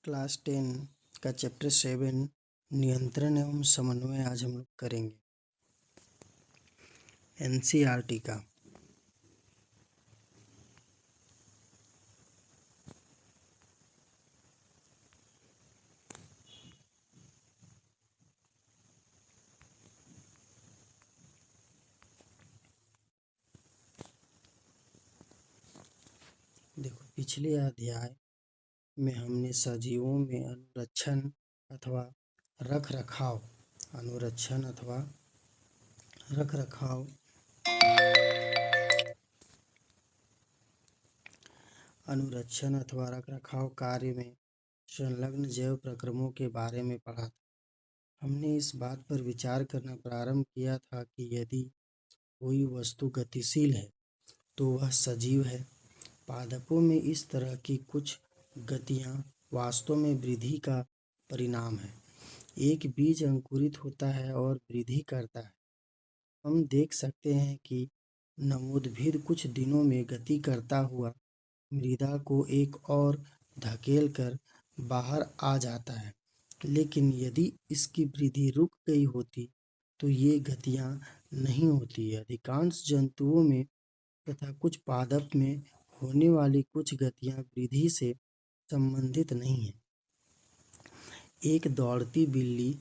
Class 10 का chapter 7 नियंत्रण एवं समन्वय आज हम लोग करेंगे एनसीईआरटी का। देखो, पिछले अध्याय में हमने सजीवों में अनुरक्षण अथवा रखरखाव कार्य में संलग्न जैव प्रक्रमों के बारे में पढ़ा था। हमने इस बात पर विचार करना प्रारंभ किया था कि यदि कोई वस्तु गतिशील है तो वह सजीव है। पादपों में इस तरह की कुछ गतियाँ वास्तव में वृद्धि का परिणाम है। एक बीज अंकुरित होता है और वृद्धि करता है। हम देख सकते हैं कि नवोद्भिद कुछ दिनों में गति करता हुआ मृदा को एक और धकेल कर बाहर आ जाता है। लेकिन यदि इसकी वृद्धि रुक गई होती तो ये गतियाँ नहीं होती। अधिकांश जंतुओं में तथा कुछ पादप में होने वाली कुछ गतियाँ वृद्धि से संबंधित नहीं हैं। एक दौड़ती बिल्ली,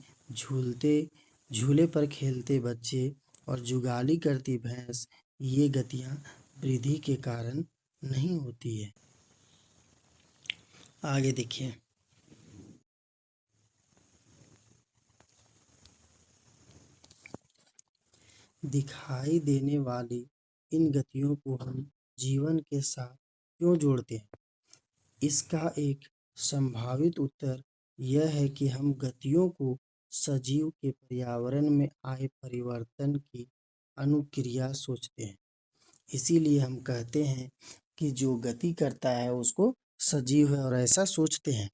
झूले पर खेलते बच्चे और जुगाली करती भैंस, ये गतियाँ वृद्धि के कारण नहीं होती है। आगे देखिए, दिखाई देने वाली इन गतियों को हम जीवन के साथ क्यों जोड़ते हैं? इसका एक संभावित उत्तर यह है कि हम गतियों को सजीव के पर्यावरण में आए परिवर्तन की अनुक्रिया सोचते हैं। इसीलिए हम कहते हैं कि जो गति करता है उसको सजीव है और ऐसा सोचते हैं।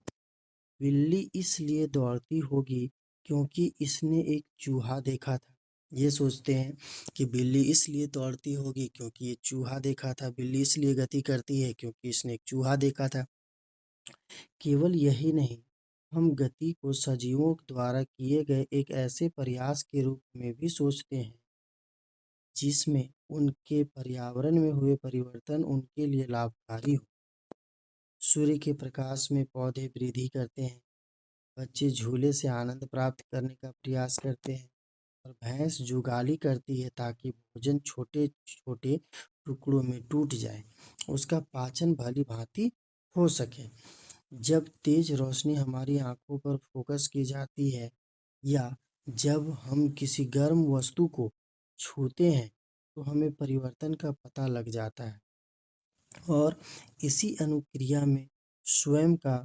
बिल्ली इसलिए दौड़ती होगी क्योंकि इसने एक चूहा देखा था। ये सोचते हैं कि बिल्ली इसलिए दौड़ती होगी क्योंकि ये चूहा देखा था। बिल्ली इसलिए गति करती है क्योंकि इसने एक चूहा देखा था। केवल यही नहीं, हम गति को सजीवों द्वारा किए गए एक ऐसे प्रयास के रूप में भी सोचते हैं जिसमें उनके पर्यावरण में हुए परिवर्तन उनके लिए लाभकारी हो। सूर्य के प्रकाश में पौधे वृद्धि करते हैं, बच्चे झूले से आनंद प्राप्त करने का प्रयास करते हैं और भैंस जुगाली करती है ताकि भोजन छोटे छोटे टुकड़ों में टूट जाए, उसका पाचन भली भांति हो सके। जब तेज रोशनी हमारी आंखों पर फोकस की जाती है या जब हम किसी गर्म वस्तु को छूते हैं तो हमें परिवर्तन का पता लग जाता है और इसी अनुक्रिया में स्वयं का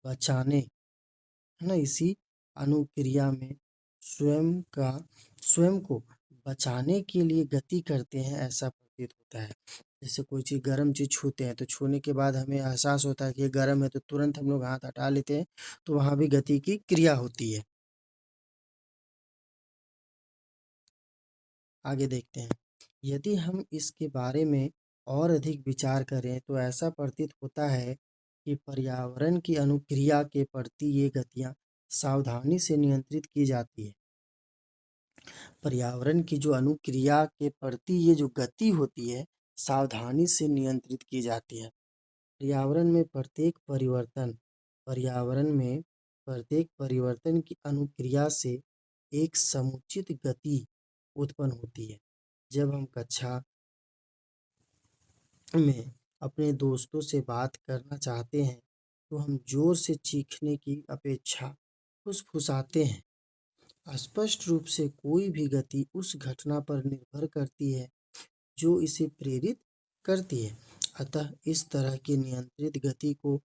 बचाने है ना इसी अनुक्रिया में स्वयं को बचाने के लिए गति करते हैं, ऐसा प्रतीत होता है। जैसे कोई चीज़ गर्म चीज़ छूते हैं तो छूने के बाद हमें एहसास होता है कि ये गर्म है तो तुरंत हम लोग हाथ हटा लेते हैं, तो वहाँ भी गति की क्रिया होती है। आगे देखते हैं, यदि हम इसके बारे में और अधिक विचार करें तो ऐसा प्रतीत होता है कि पर्यावरण की अनुक्रिया के प्रति ये गतियाँ सावधानी से नियंत्रित की जाती है। पर्यावरण की जो अनुक्रिया के प्रति ये जो गति होती है सावधानी से नियंत्रित की जाती है। पर्यावरण में प्रत्येक परिवर्तन की अनुक्रिया से एक समुचित गति उत्पन्न होती है। जब हम कक्षा में अपने दोस्तों से बात करना चाहते हैं तो हम जोर से चीखने की अपेक्षा फुसफुसाते हैं। स्पष्ट रूप से कोई भी गति उस घटना पर निर्भर करती है जो इसे प्रेरित करती है। अतः इस तरह की नियंत्रित गति को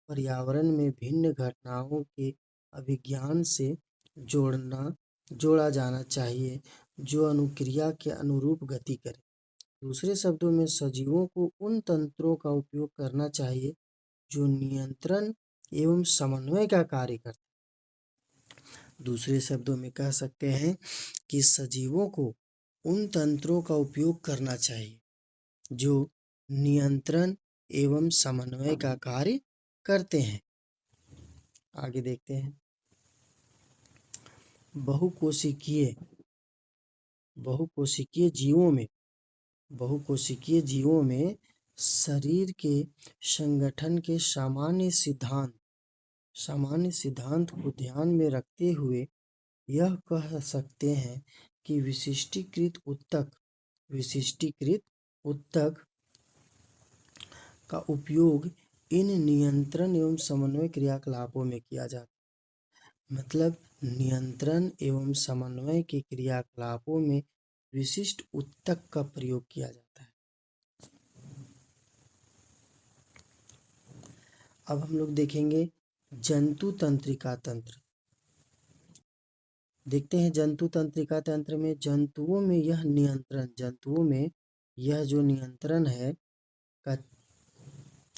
पर्यावरण में भिन्न घटनाओं के अभिज्ञान से जोड़ा जाना चाहिए जो अनुक्रिया के अनुरूप गति करे। दूसरे शब्दों में सजीवों को उन तंत्रों का उपयोग करना चाहिए जो नियंत्रण एवं समन्वय का कार्य करते हैं। दूसरे शब्दों में कह सकते हैं कि सजीवों को उन तंत्रों का उपयोग करना चाहिए जो नियंत्रण एवं समन्वय का कार्य करते हैं। आगे देखते हैं। बहुकोशिकीय बहुकोशिकीय जीवों में बहुकोशिकीय जीवों में शरीर के संगठन के सामान्य सिद्धांत को ध्यान में रखते हुए यह कह सकते हैं कि विशिष्टीकृत ऊतक का उपयोग इन नियंत्रण एवं समन्वय क्रियाकलापों में किया जाता है। मतलब नियंत्रण एवं समन्वय के क्रियाकलापों में विशिष्ट ऊतक का प्रयोग किया जाता है। अब हम लोग देखेंगे जंतु तंत्रिका तंत्र। देखते हैं जंतु तंत्रिका तंत्र में जंतुओं में यह जो नियंत्रण है का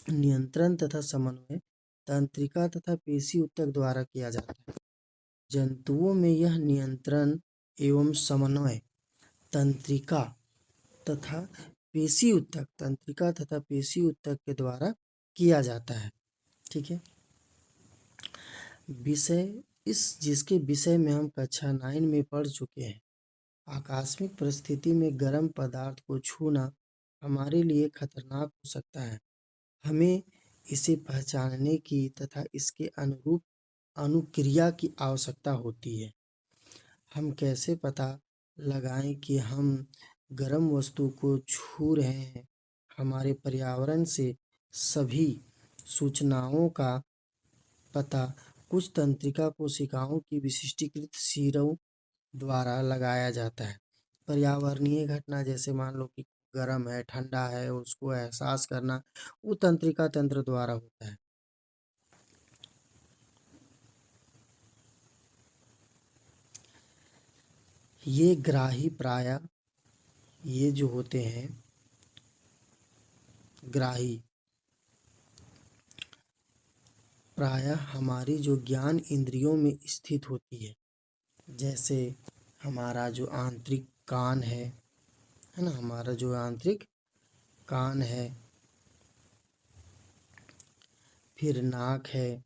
नियंत्रण तथा समन्वय तंत्रिका तथा पेशी ऊतक द्वारा किया जाता है। जंतुओं में यह नियंत्रण एवं समन्वय तंत्रिका तथा पेशी ऊतक के द्वारा किया जाता है। ठीक है। जिसके विषय में हम कक्षा 9 में पढ़ चुके हैं। आकस्मिक परिस्थिति में गर्म पदार्थ को छूना हमारे लिए खतरनाक हो सकता है। हमें इसे पहचानने की तथा इसके अनुरूप अनुक्रिया की आवश्यकता होती है। हम कैसे पता लगाएं कि हम गर्म वस्तु को छू रहे हैं? हमारे पर्यावरण से सभी सूचनाओं का पता कुछ तंत्रिका कोशिकाओं की विशिष्टीकृत सिरों द्वारा लगाया जाता है। पर्यावरणीय घटना जैसे मान लो कि गर्म है, ठंडा है, उसको एहसास करना वो तंत्रिका तंत्र द्वारा होता है। ये जो होते हैं ग्राही प्रायः हमारी जो ज्ञान इंद्रियों में स्थित होती है। जैसे हमारा जो आंतरिक कान है ना, हमारा जो आंतरिक कान है, फिर नाक है,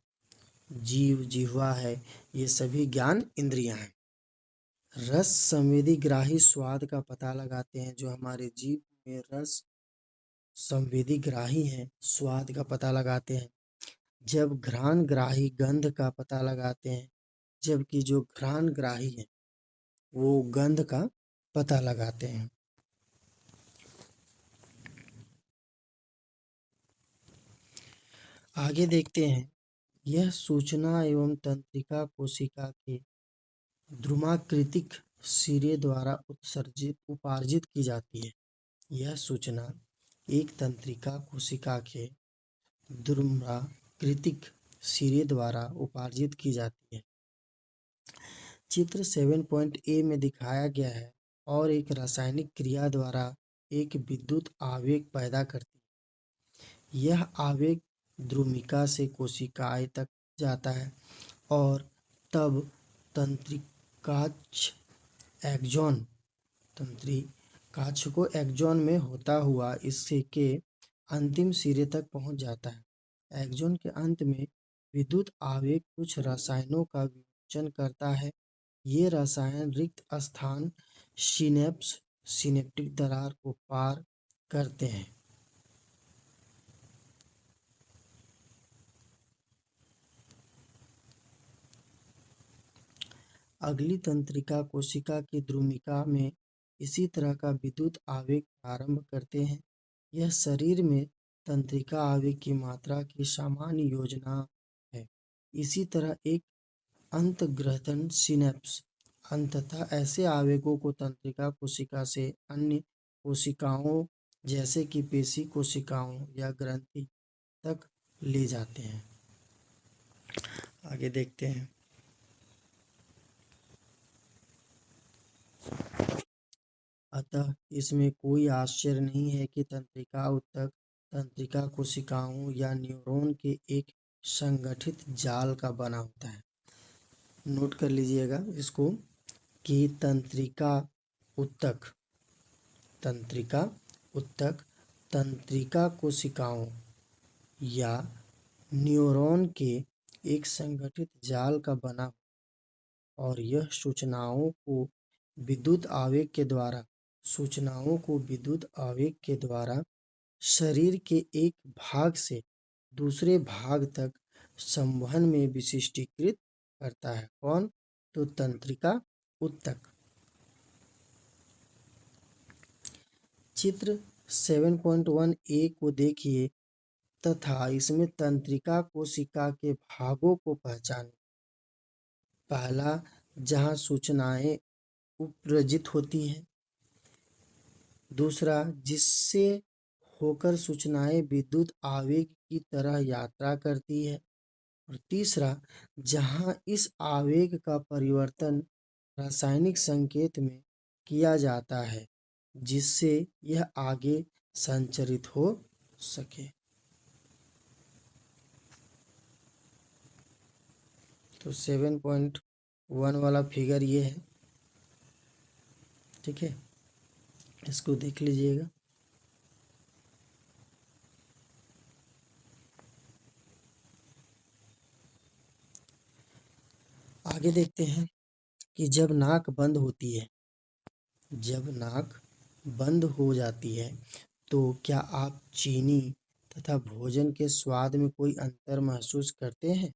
जिह्वा है, ये सभी ज्ञान इंद्रियां हैं। रस संवेदी ग्राही स्वाद का पता लगाते हैं। जो हमारे जीभ में रस संवेदी ग्राही हैं, स्वाद का पता लगाते हैं। जब घ्राण ग्राही गंध का पता लगाते हैं, जबकि जो घ्राण ग्राही है वो गंध का पता लगाते हैं। आगे देखते हैं। यह सूचना एवं तंत्रिका कोशिका के द्रुमाकृतिक सिरे द्वारा उपार्जित की जाती है। यह सूचना एक तंत्रिका कोशिका के द्रुमाकृतिक सिरे द्वारा उपार्जित की जाती है। चित्र 7.a में दिखाया गया है और एक रासायनिक क्रिया द्वारा एक विद्युत आवेग पैदा करती है। यह आवेग द्रुमिका से कोशिकाएं तक जाता है और तब तंत्रिकाक्ष को एक्सॉन में होता हुआ इससे के अंतिम सिरे तक पहुंच जाता है। एक्सॉन के अंत में विद्युत आवेग कुछ रसायनों का विमोचन करता है। ये रसायन रिक्त स्थान सिनेप्टिक दरार को पार करते हैं। अगली तंत्रिका कोशिका की द्रुमिका में इसी तरह का विद्युत आवेग प्रारंभ करते हैं। यह शरीर में तंत्रिका आवेग की मात्रा की सामान्य योजना है। इसी तरह एक अंतर्ग्रथन सिनेप्स अंततः ऐसे आवेगों को तंत्रिका कोशिका से अन्य कोशिकाओं जैसे कि पेशी कोशिकाओं या ग्रंथि तक ले जाते हैं। आगे देखते हैं। अतः इसमें कोई आश्चर्य नहीं है कि तंत्रिका ऊतक तंत्रिका कोशिकाओं या न्यूरॉन के एक संगठित जाल का बना होता है। नोट कर लीजिएगा इसको कि तंत्रिका ऊतक तंत्रिका कोशिकाओं या न्यूरॉन के एक संगठित जाल का बना और यह सूचनाओं को विद्युत आवेग के द्वारा शरीर के एक भाग से दूसरे भाग तक संवहन में विशिष्टीकृत करता है। कौन? तो तंत्रिका ऊतक। चित्र 7.1 ए को देखिए तथा इसमें तंत्रिका कोशिका के भागों को पहचानें। पहला, जहां सूचनाएं उत्प्रेरित होती हैं। दूसरा, जिससे होकर सूचनाएं विद्युत आवेग की तरह यात्रा करती है। और तीसरा, जहां इस आवेग का परिवर्तन रासायनिक संकेत में किया जाता है जिससे यह आगे संचरित हो सके। तो 7.1 वाला फिगर ये है, ठीक है, इसको देख लीजिएगा। आगे देखते हैं कि जब नाक बंद हो जाती है तो क्या आप चीनी तथा भोजन के स्वाद में कोई अंतर महसूस करते हैं?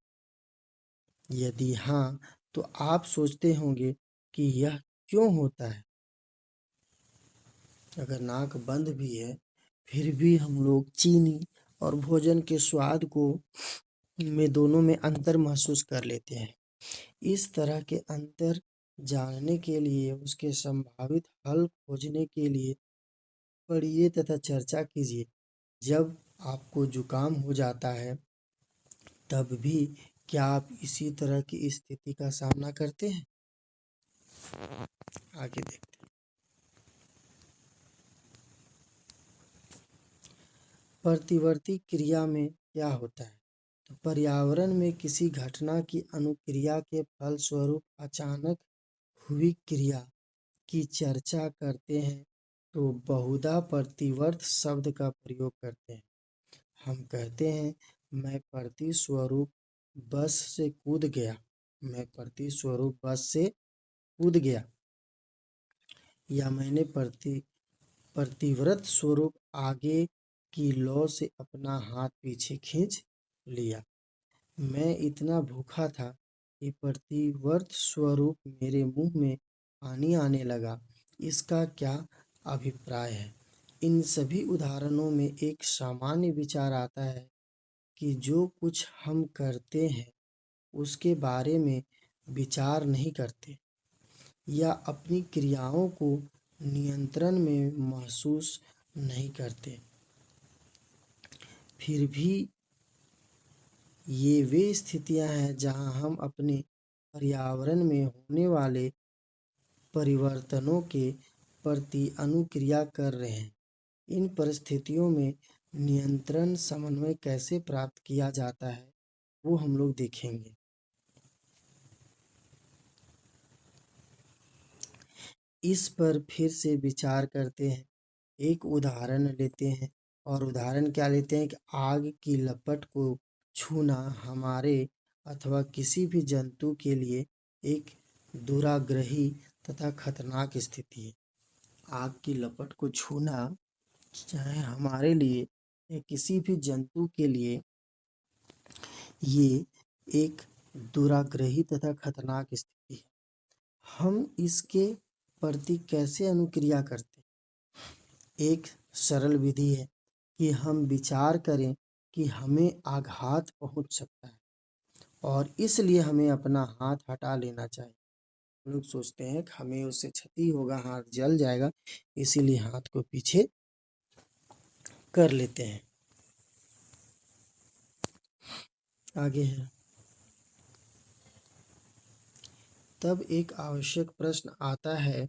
यदि हाँ, तो आप सोचते होंगे कि यह क्यों होता है। अगर नाक बंद भी है फिर भी हम लोग चीनी और भोजन के स्वाद को दोनों में अंतर महसूस कर लेते हैं। इस तरह के अंतर जानने के लिए, उसके संभावित हल खोजने के लिए पढ़िए तथा चर्चा कीजिए। जब आपको जुकाम हो जाता है तब भी क्या आप इसी तरह की स्थिति का सामना करते हैं? आगे देखते हैं। प्रतिवर्ती क्रिया में क्या होता है? तो पर्यावरण में किसी घटना की अनुक्रिया के फलस्वरूप अचानक हुई क्रिया की चर्चा करते हैं तो बहुधा प्रतिवर्त शब्द का प्रयोग करते हैं। हम कहते हैं, मैं प्रतिस्वरूप बस से कूद गया, या मैंने प्रतिव्रत स्वरूप आगे की लौ से अपना हाथ पीछे खींच लिया। मैं इतना भूखा था कि प्रतिवर्त स्वरूप मेरे मुंह में पानी आने लगा। इसका क्या अभिप्राय है? इन सभी उदाहरणों में एक सामान्य विचार आता है कि जो कुछ हम करते हैं उसके बारे में विचार नहीं करते या अपनी क्रियाओं को नियंत्रण में महसूस नहीं करते। फिर भी ये वे स्थितियां हैं जहां हम अपने पर्यावरण में होने वाले परिवर्तनों के प्रति अनुक्रिया कर रहे हैं। इन परिस्थितियों में नियंत्रण समन्वय कैसे प्राप्त किया जाता है वो हम लोग देखेंगे। इस पर फिर से विचार करते हैं। एक उदाहरण लेते हैं और उदाहरण क्या लेते हैं कि आग की लपट को छूना हमारे अथवा किसी भी जंतु के लिए एक दुराग्रही तथा खतरनाक स्थिति है। आग की लपट को छूना चाहे हमारे लिए या किसी भी जंतु के लिए ये एक दुराग्रही तथा खतरनाक स्थिति है। हम इसके प्रति कैसे अनुक्रिया करते हैं? एक सरल विधि है कि हम विचार करें कि हमें आघात पहुंच सकता है और इसलिए हमें अपना हाथ हटा लेना चाहिए। लोग सोचते हैं कि हमें उससे क्षति होगा, हाथ जल जाएगा, इसीलिए हाथ को पीछे कर लेते हैं। आगे है, तब एक आवश्यक प्रश्न आता है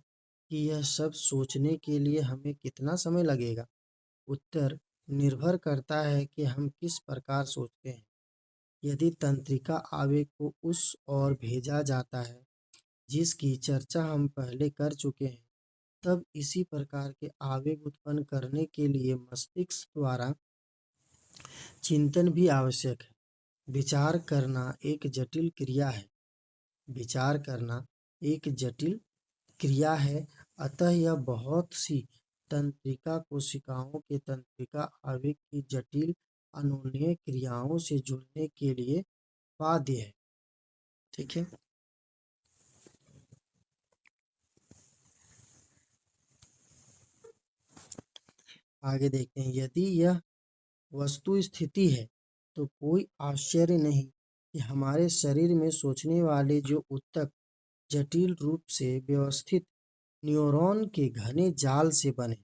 कि यह सब सोचने के लिए हमें कितना समय लगेगा? उत्तर निर्भर करता है कि हम किस प्रकार सोचते हैं। यदि तंत्रिका आवेग को उस ओर भेजा जाता है जिसकी चर्चा हम पहले कर चुके हैं, तब इसी प्रकार के आवेग उत्पन्न करने के लिए मस्तिष्क द्वारा चिंतन भी आवश्यक है। विचार करना एक जटिल क्रिया है। विचार करना एक जटिल क्रिया है, अतः यह बहुत सी तंत्रिका कोशिकाओं के तंत्रिका आवेग की जटिल अनुलेय क्रियाओं से जुड़ने के लिए बाध्य है। ठीक है। आगे देखते हैं, यदि यह वस्तु स्थिति है तो कोई आश्चर्य नहीं कि हमारे शरीर में सोचने वाले जो ऊतक जटिल रूप से व्यवस्थित न्यूरॉन के घने जाल से बने।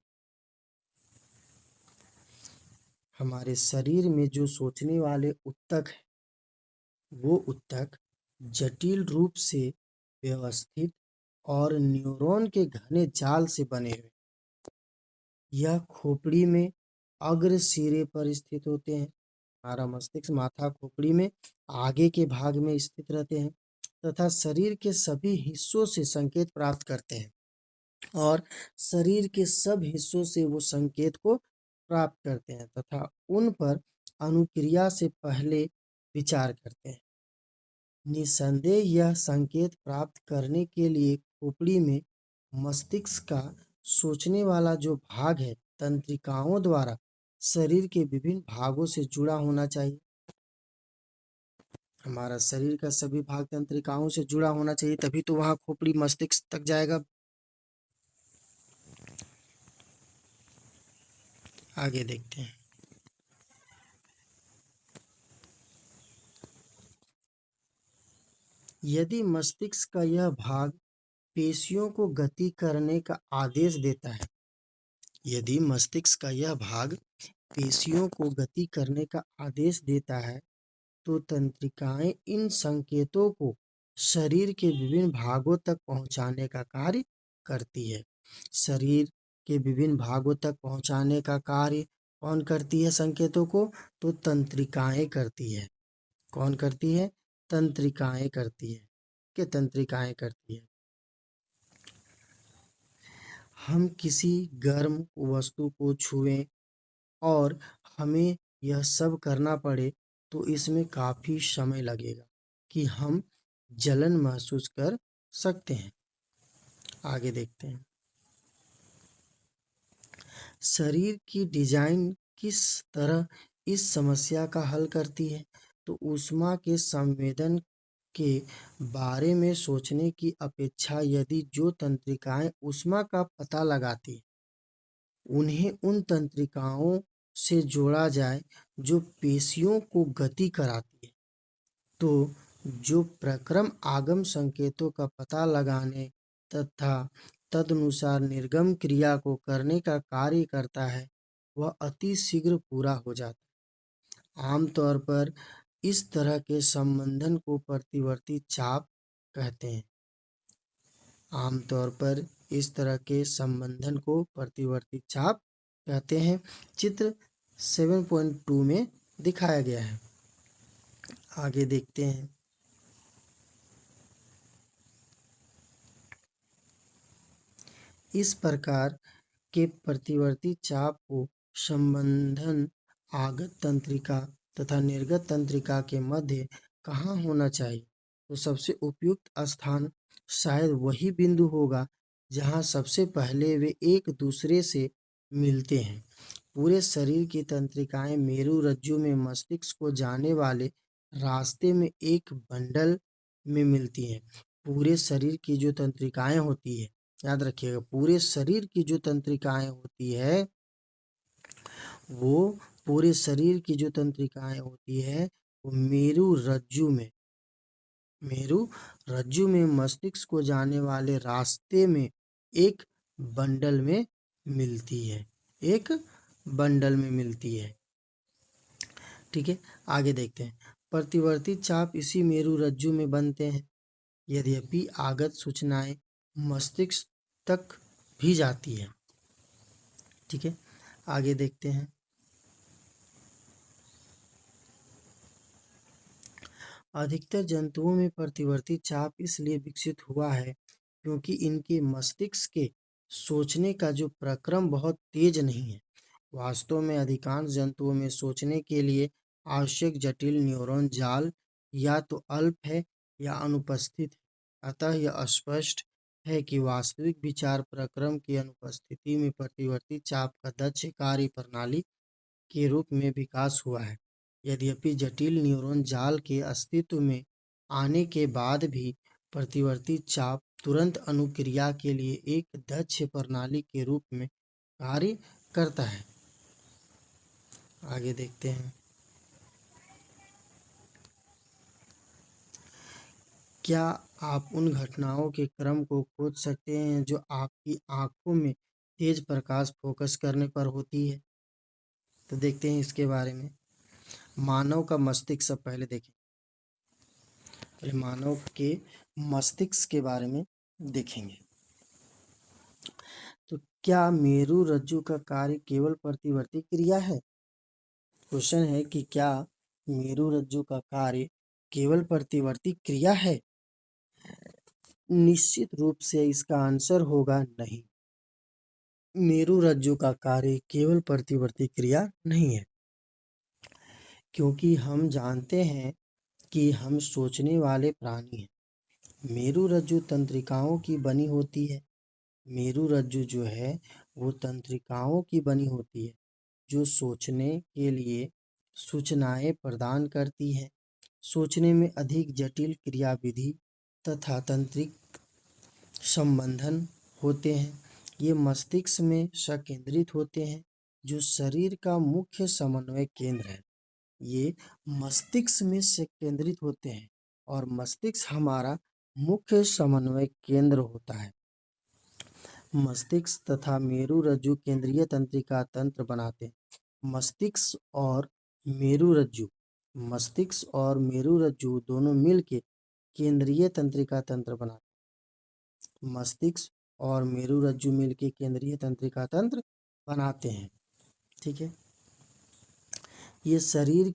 हमारे शरीर में जो सोचने वाले ऊतक हैं, वो ऊतक जटिल रूप से व्यवस्थित और न्यूरॉन के घने जाल से बने हुए। यह खोपड़ी में अग्र सिरे पर स्थित होते हैं। हमारा मस्तिष्क माथा खोपड़ी में आगे के भाग में स्थित रहते हैं तथा शरीर के सभी हिस्सों से संकेत प्राप्त करते हैं और शरीर के सब हिस्सों से वो संकेत को प्राप्त करते हैं तथा उन पर अनुक्रिया से पहले विचार करते हैं। निसंदेह यह संकेत प्राप्त करने के लिए खोपड़ी में मस्तिष्क का सोचने वाला जो भाग है तंत्रिकाओं द्वारा शरीर के विभिन्न भागों से जुड़ा होना चाहिए। हमारा शरीर का सभी भाग तंत्रिकाओं से जुड़ा होना चाहिए, तभी तो वहां खोपड़ी मस्तिष्क तक जाएगा। आगे देखते हैं, यदि मस्तिष्क का यह भाग पेशियों को गति करने का आदेश देता है, यदि मस्तिष्क का यह भाग पेशियों को गति करने का आदेश देता है तो तंत्रिकाएं इन संकेतों को शरीर के विभिन्न भागों तक पहुंचाने का कार्य करती है। शरीर के विभिन्न भागों तक पहुंचाने का कार्य कौन करती है? संकेतों को तो तंत्रिकाएं करती है। कौन करती है? तंत्रिकाएं करती है। कि तंत्रिकाएं करती है। हम किसी गर्म वस्तु को छुएं और हमें यह सब करना पड़े तो इसमें काफी समय लगेगा कि हम जलन महसूस कर सकते हैं। आगे देखते हैं, शरीर की डिजाइन किस तरह इस समस्या का हल करती है? तो ऊष्मा के संवेदन के बारे में सोचने की अपेक्षा यदि जो तंत्रिकाएं ऊष्मा का पता लगाती हैं, उन्हें उन तंत्रिकाओं से जोड़ा जाए जो पेशियों को गति कराती है, तो जो प्रक्रम आगम संकेतों का पता लगाने तथा तदनुसार निर्गम क्रिया को करने का कार्य करता है, वह अति शीघ्र पूरा हो जाता है। आमतौर पर इस तरह के संबंधन को प्रतिवर्ती चाप कहते हैं। आमतौर पर इस तरह के संबंधन को प्रतिवर्ती चाप कहते हैं। चित्र 7.2 में दिखाया गया है। आगे देखते हैं, इस प्रकार के प्रतिवर्ती चाप को संबंधन आगत तंत्रिका तथा निर्गत तंत्रिका के मध्य कहाँ होना चाहिए? तो सबसे उपयुक्त स्थान शायद वही बिंदु होगा जहाँ सबसे पहले वे एक दूसरे से मिलते हैं। पूरे शरीर की तंत्रिकाएं मेरु रज्जु में मस्तिष्क को जाने वाले रास्ते में एक बंडल में मिलती हैं। पूरे शरीर की जो तंत्रिकाएं होती है, याद रखिएगा, पूरे शरीर की जो तंत्रिकाएं होती है वो पूरे शरीर की जो तंत्रिकाएं होती है वो मेरु रज्जु में मस्तिष्क को जाने वाले रास्ते में एक बंडल में मिलती है। एक बंडल में मिलती है। ठीक है। आगे देखते हैं, प्रतिवर्ती चाप इसी मेरु रज्जु में बनते हैं। यद्यपि आगत सूचनाएं मस्तिष्क तक भी जाती है। ठीक है। आगे देखते हैं, अधिकतर जंतुओं में प्रतिवर्ती चाप इसलिए विकसित हुआ है क्योंकि इनके मस्तिष्क के सोचने का जो प्रक्रम बहुत तेज नहीं है। वास्तव में अधिकांश जंतुओं में सोचने के लिए आवश्यक जटिल न्यूरॉन जाल या तो अल्प है या अनुपस्थित है। अतः यह स्पष्ट है कि वास्तविक विचार प्रक्रम की अनुपस्थिति में प्रतिवर्ती चाप का दक्ष कार्य प्रणाली के रूप में विकास हुआ है। यद्यपि जटिल न्यूरॉन जाल के अस्तित्व में आने के बाद भी प्रतिवर्ती चाप तुरंत अनुक्रिया के लिए एक दक्ष प्रणाली के रूप में कार्य करता है। आगे देखते हैं। क्या आप उन घटनाओं के क्रम को खोज सकते हैं जो आपकी आंखों में तेज प्रकाश फोकस करने पर होती है? तो देखते हैं इसके बारे में। मानव का मस्तिष्क, सब पहले देखें। पहले मानव के मस्तिष्क के बारे में देखेंगे। तो क्या मेरु रज्जु का कार्य केवल प्रतिवर्ती क्रिया है? क्वेश्चन है कि क्या मेरु रज्जु का कार्य केवल प्रतिवर्ती क्रिया है? निश्चित रूप से इसका आंसर होगा नहीं। मेरु रज्जु का कार्य केवल प्रतिवर्ती क्रिया नहीं है, क्योंकि हम जानते हैं कि हम सोचने वाले प्राणी हैं। मेरु रज्जु तंत्रिकाओं की बनी होती है। मेरु रज्जु जो है वो तंत्रिकाओं की बनी होती है जो सोचने के लिए सूचनाएं प्रदान करती हैं। सोचने में अधिक जटिल क्रियाविधि तथा तंत्रिक संबंधन होते हैं। ये मस्तिष्क में संकेंद्रित होते हैं, जो शरीर का मुख्य समन्वय केंद्र है। ये मस्तिष्क में संकेंद्रित होते हैं और मस्तिष्क हमारा मुख्य समन्वय केंद्र होता है। मस्तिष्क तथा मेरु रज्जु केंद्रीय तंत्रिका तंत्र बनाते हैं। मस्तिष्क और मेरु रज्जु दोनों मिलकर केंद्रीय तंत्रिका तंत्र बनाते हैं। मस्तिष्क और मेरु रज्जु मिलकर केंद्रीय तंत्रिका तंत्र बनाते हैं। ठीक है। ये शरीर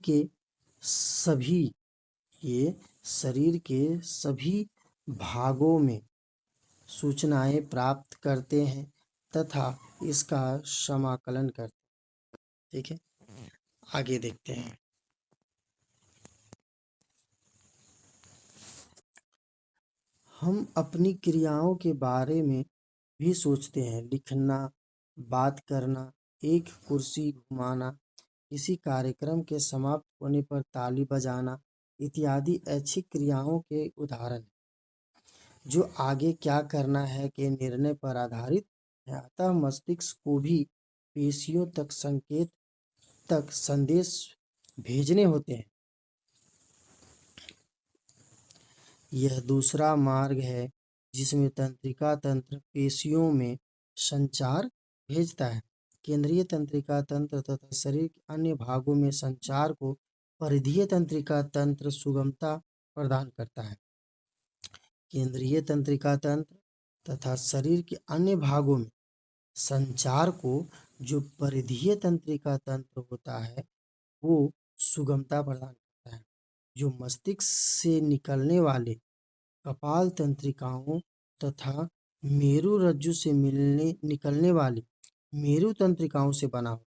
के सभी भागों में सूचनाएं प्राप्त करते हैं तथा इसका समाकलन करते हैं। ठीक है। आगे देखते हैं। हम अपनी क्रियाओं के बारे में भी सोचते हैं। लिखना, बात करना, एक कुर्सी घुमाना, किसी कार्यक्रम के समाप्त होने पर ताली बजाना इत्यादि ऐच्छिक क्रियाओं के उदाहरण हैं, जो आगे क्या करना है के निर्णय पर आधारित है। अतः मस्तिष्क को भी पेशियों तक संदेश भेजने होते हैं। यह दूसरा मार्ग है जिसमें तंत्रिका तंत्र पेशियों में संचार भेजता है। केंद्रीय तंत्रिका तंत्र तथा शरीर के अन्य भागों में संचार को परिधीय तंत्रिका तंत्र सुगमता प्रदान करता है। केंद्रीय तंत्रिका तंत्र तथा शरीर के अन्य भागों में संचार को जो परिधीय तंत्रिका तंत्र होता है वो सुगमता प्रदान करता है। जो मस्तिष्क से निकलने वाले कपाल तंत्रिकाओं तथा मेरु रज्जु से निकलने वाली मेरु तंत्रिकाओं से बना होता है।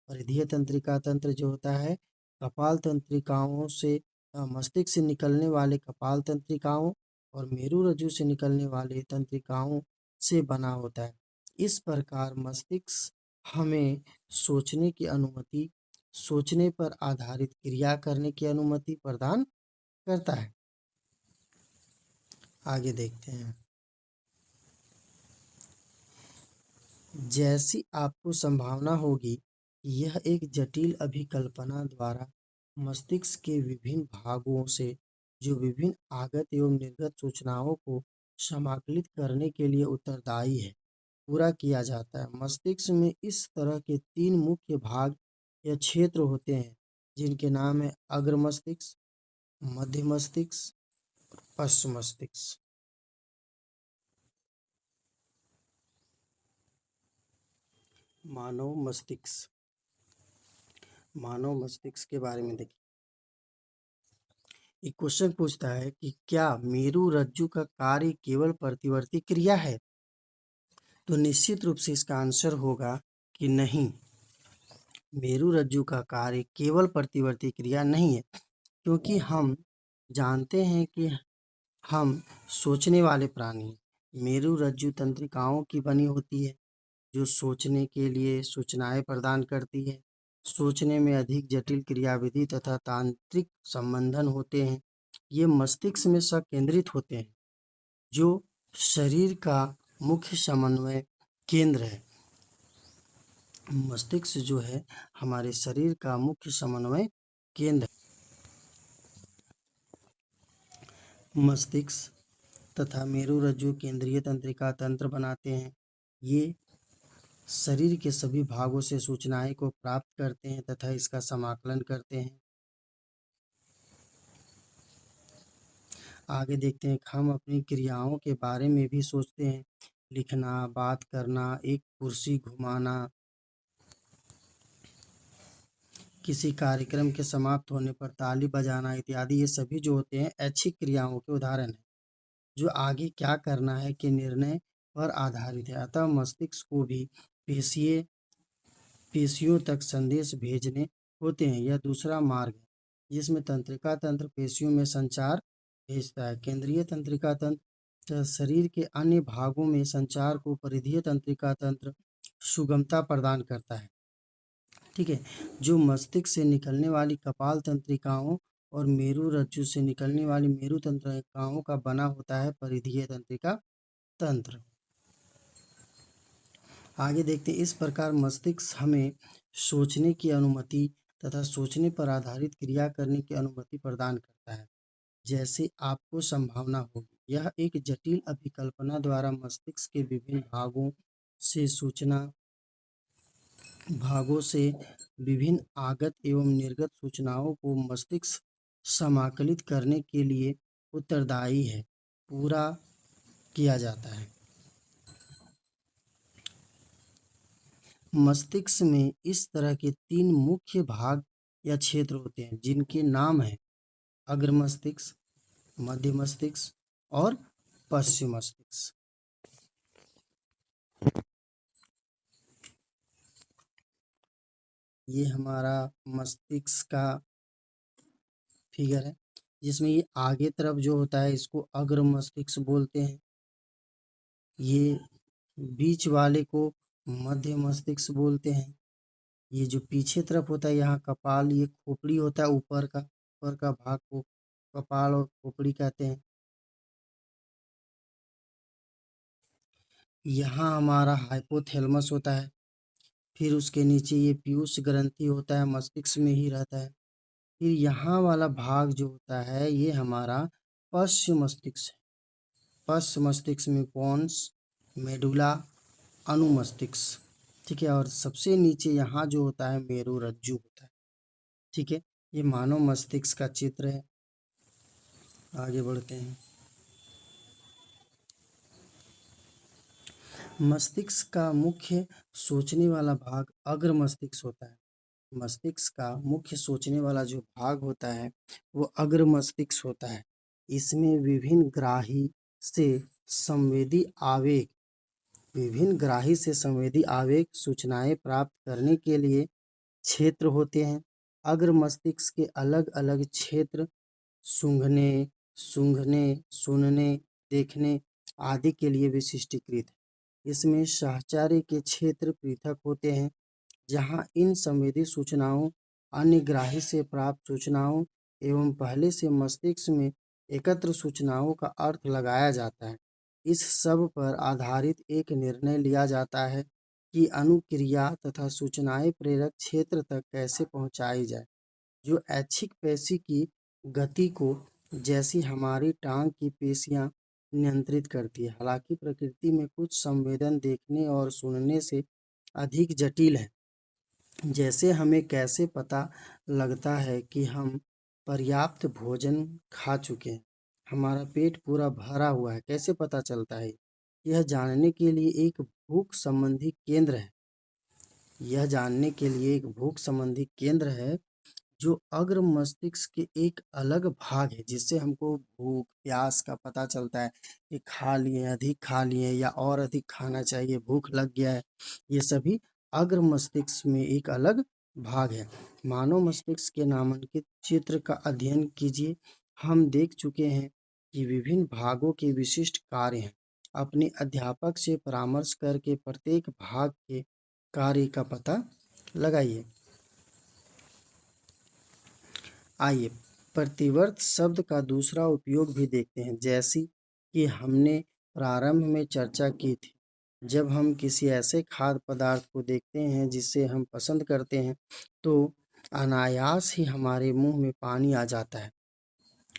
परिधीय तंत्रिका तंत्र जो होता है कपाल तंत्रिकाओं से मस्तिष्क से निकलने वाले कपाल तंत्रिकाओं और मेरु रज्जु से निकलने वाले तंत्रिकाओं से बना होता है। इस प्रकार मस्तिष्क हमें सोचने की अनुमति, सोचने पर आधारित क्रिया करने की अनुमति प्रदान करता है। आगे देखते हैं। जैसी आपको संभावना होगी कि यह एक जटिल अभिकल्पना द्वारा मस्तिष्क के विभिन्न भागों से जो विभिन्न आगत एवं निर्गत सूचनाओं को समाकलित करने के लिए उत्तरदायी है, पूरा किया जाता है। मस्तिष्क में इस तरह के 3 मुख्य भाग या क्षेत्र होते हैं, जिनके नाम है अग्र मस्तिष्क, मध्य मस्तिष्क, पश्च मस्तिष्क। मानव मस्तिष्क के बारे में देखिए। एक क्वेश्चन पूछता है कि क्या मेरु रज्जु का कार्य केवल प्रतिवर्ती क्रिया है? तो निश्चित रूप से इसका आंसर होगा कि नहीं। मेरुरज्जु का कार्य केवल प्रतिवर्ती क्रिया नहीं है, क्योंकि हम जानते हैं कि हम सोचने वाले प्राणी हैं। मेरुरज्जु तंत्रिकाओं की बनी होती है, जो सोचने के लिए सूचनाएं प्रदान करती है। सोचने में अधिक जटिल क्रियाविधि तथा तांत्रिक संबंधन होते हैं। ये मस्तिष्क में संकेंद्रित होते हैं, जो शरीर का मुख्य समन्वय केंद्र है। मस्तिष्क जो है हमारे शरीर का मुख्य समन्वय केंद्र है। मस्तिष्क तथा मेरुरज्जु केंद्रीय तंत्रिका तंत्र बनाते हैं। ये शरीर के सभी भागों से सूचनाएं को प्राप्त करते हैं तथा इसका समाकलन करते हैं। आगे देखते हैं, हम अपनी क्रियाओं के बारे में भी सोचते हैं। लिखना, बात करना, एक कुर्सी घुमाना, किसी कार्यक्रम के समाप्त होने पर ताली बजाना इत्यादि, ये सभी जो होते हैं ऐच्छिक क्रियाओं के उदाहरण हैं, जो आगे क्या करना है के निर्णय पर आधारित है। अतः मस्तिष्क को भी पेशियों तक संदेश भेजने होते हैं। यह दूसरा मार्ग है जिसमें तंत्रिका तंत्र पेशियों में संचार भेजता है। केंद्रीय तंत्रिका तंत्र शरीर के अन्य भागों में संचार को, परिधीय तंत्रिका तंत्र सुगमता प्रदान करता है। ठीक है, जो मस्तिष्क से निकलने वाली कपाल तंत्रिकाओं और मेरुरज्जु से निकलने वाली मेरु तंत्रिकाओं का बना होता है परिधीय तंत्रिका तंत्र। आगे देखते हैं, इस प्रकार मस्तिष्क हमें सोचने की अनुमति तथा सोचने पर आधारित क्रिया करने की अनुमति प्रदान करता है। जैसे आपको संभावना होगी, यह एक जटिल अभिकल्पना द्वारा मस्तिष्क के विभिन्न भागों से विभिन्न आगत एवं निर्गत सूचनाओं को मस्तिष्क समाकलित करने के लिए उत्तरदायी है, पूरा किया जाता है। मस्तिष्क में इस तरह के 3 मुख्य भाग या क्षेत्र होते हैं, जिनके नाम हैं अग्र मस्तिष्क, मध्य मस्तिष्क और पश्चिम मस्तिष्क। ये हमारा मस्तिष्क का फिगर है, जिसमें ये आगे तरफ जो होता है इसको अग्र मस्तिष्क बोलते हैं। ये बीच वाले को मध्य मस्तिष्क बोलते हैं। ये जो पीछे तरफ होता है, यहाँ कपाल, ये खोपड़ी होता है, ऊपर का भाग को कपाल और खोपड़ी कहते हैं। यहाँ हमारा हाइपोथैलेमस होता है, फिर उसके नीचे ये पीयूष ग्रंथि होता है, मस्तिष्क में ही रहता है। फिर यहाँ वाला भाग जो होता है ये हमारा पश्चिम मस्तिष्क है। पश्चिम मस्तिष्क में पोन्स, मेडुला, अनुमस्तिष्क, ठीक है, और सबसे नीचे यहाँ जो होता है मेरुरज्जु होता है। ठीक है, ये मानव मस्तिष्क का चित्र है। आगे बढ़ते हैं। मस्तिष्क का मुख्य सोचने वाला भाग अग्र मस्तिष्क होता है। मस्तिष्क का मुख्य सोचने वाला जो भाग होता है वो अग्र मस्तिष्क होता है। इसमें से संवेदी आवेग संवेदी आवेग सूचनाएं प्राप्त करने के लिए क्षेत्र होते हैं। अग्र मस्तिष्क के अलग अलग क्षेत्र सूंघने, सुनने, देखने आदि के लिए विशिष्टीकृत है। इसमें साहचर्य के क्षेत्र पृथक होते हैं, जहाँ इन संवेदी सूचनाओं, अन्य ग्राही से प्राप्त सूचनाओं एवं पहले से मस्तिष्क में एकत्र सूचनाओं का अर्थ लगाया जाता है। इस सब पर आधारित एक निर्णय लिया जाता है कि अनुक्रिया तथा सूचनाएं प्रेरक क्षेत्र तक कैसे पहुंचाई जाए, जो ऐच्छिक पेशी की गति को, जैसी हमारी टांग की पेशियां, नियंत्रित करती है। हालांकि प्रकृति में कुछ संवेदन देखने और सुनने से अधिक जटिल है। जैसे हमें कैसे पता लगता है कि हम पर्याप्त भोजन खा चुके हैं, हमारा पेट पूरा भरा हुआ है, कैसे पता चलता है? यह जानने के लिए एक भूख संबंधी केंद्र है। यह जानने के लिए एक भूख संबंधी केंद्र है, जो अग्र मस्तिष्क के एक अलग भाग है, जिससे हमको भूख प्यास का पता चलता है कि खा लिए, अधिक खा लिए या और अधिक खाना चाहिए, भूख लग गया है। ये सभी अग्र मस्तिष्क में एक अलग भाग है। मानव मस्तिष्क के नामांकित चित्र का अध्ययन कीजिए। हम देख चुके हैं कि विभिन्न भागों के विशिष्ट कार्य हैं। अपने अध्यापक से परामर्श करके प्रत्येक भाग के कार्य का पता लगाइए। आइए प्रतिवर्त शब्द का दूसरा उपयोग भी देखते हैं, जैसी कि हमने प्रारंभ में चर्चा की थी। जब हम किसी ऐसे खाद्य पदार्थ को देखते हैं जिसे हम पसंद करते हैं, तो अनायास ही हमारे मुंह में पानी आ जाता है।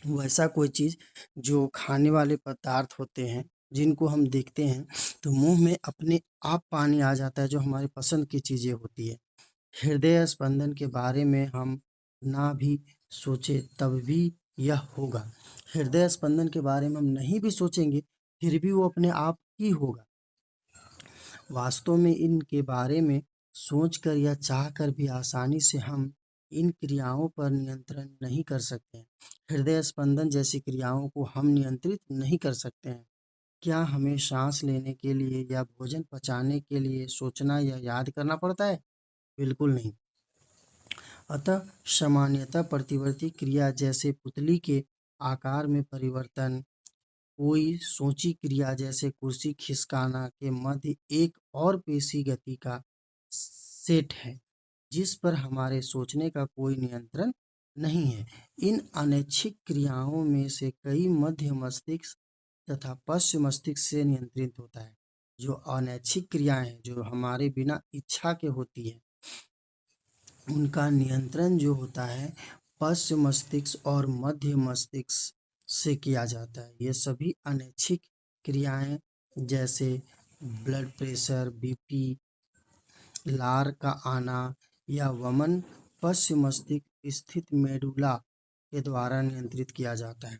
वैसा कोई चीज़ जो खाने वाले पदार्थ होते हैं, जिनको हम देखते हैं तो मुंह में अपने आप पानी आ जाता है, जो हमारी पसंद की चीज़ें होती है। हृदय स्पंदन के बारे में हम ना भी सोचे तब भी यह होगा। हृदय स्पंदन के बारे में हम नहीं भी सोचेंगे, फिर भी वो अपने आप ही होगा। वास्तव में इनके बारे में सोचकर या चाहकर भी आसानी से हम इन क्रियाओं पर नियंत्रण नहीं कर सकते हैं। हृदय स्पंदन जैसी क्रियाओं को हम नियंत्रित नहीं कर सकते हैं। क्या हमें सांस लेने के लिए या भोजन पचाने के लिए सोचना या याद करना पड़ता है? बिल्कुल नहीं। अतः सामान्यतः प्रतिवर्ती क्रिया जैसे पुतली के आकार में परिवर्तन, कोई सोची क्रिया जैसे कुर्सी खिसकाना के मध्य एक और पेशी गति का सेट है, जिस पर हमारे सोचने का कोई नियंत्रण नहीं है। इन अनैच्छिक क्रियाओं में से कई मध्य मस्तिष्क तथा पश्च मस्तिष्क से नियंत्रित होता है। जो अनैच्छिक क्रियाएं हैं, जो हमारे बिना इच्छा के होती है, उनका नियंत्रण जो होता है पश्च मस्तिष्क और मध्य मस्तिष्क से किया जाता है। ये सभी अनैच्छिक क्रियाएं जैसे ब्लड प्रेशर, बीपी, लार का आना या वमन पश्च मस्तिष्क स्थित मेडुला के द्वारा नियंत्रित किया जाता है।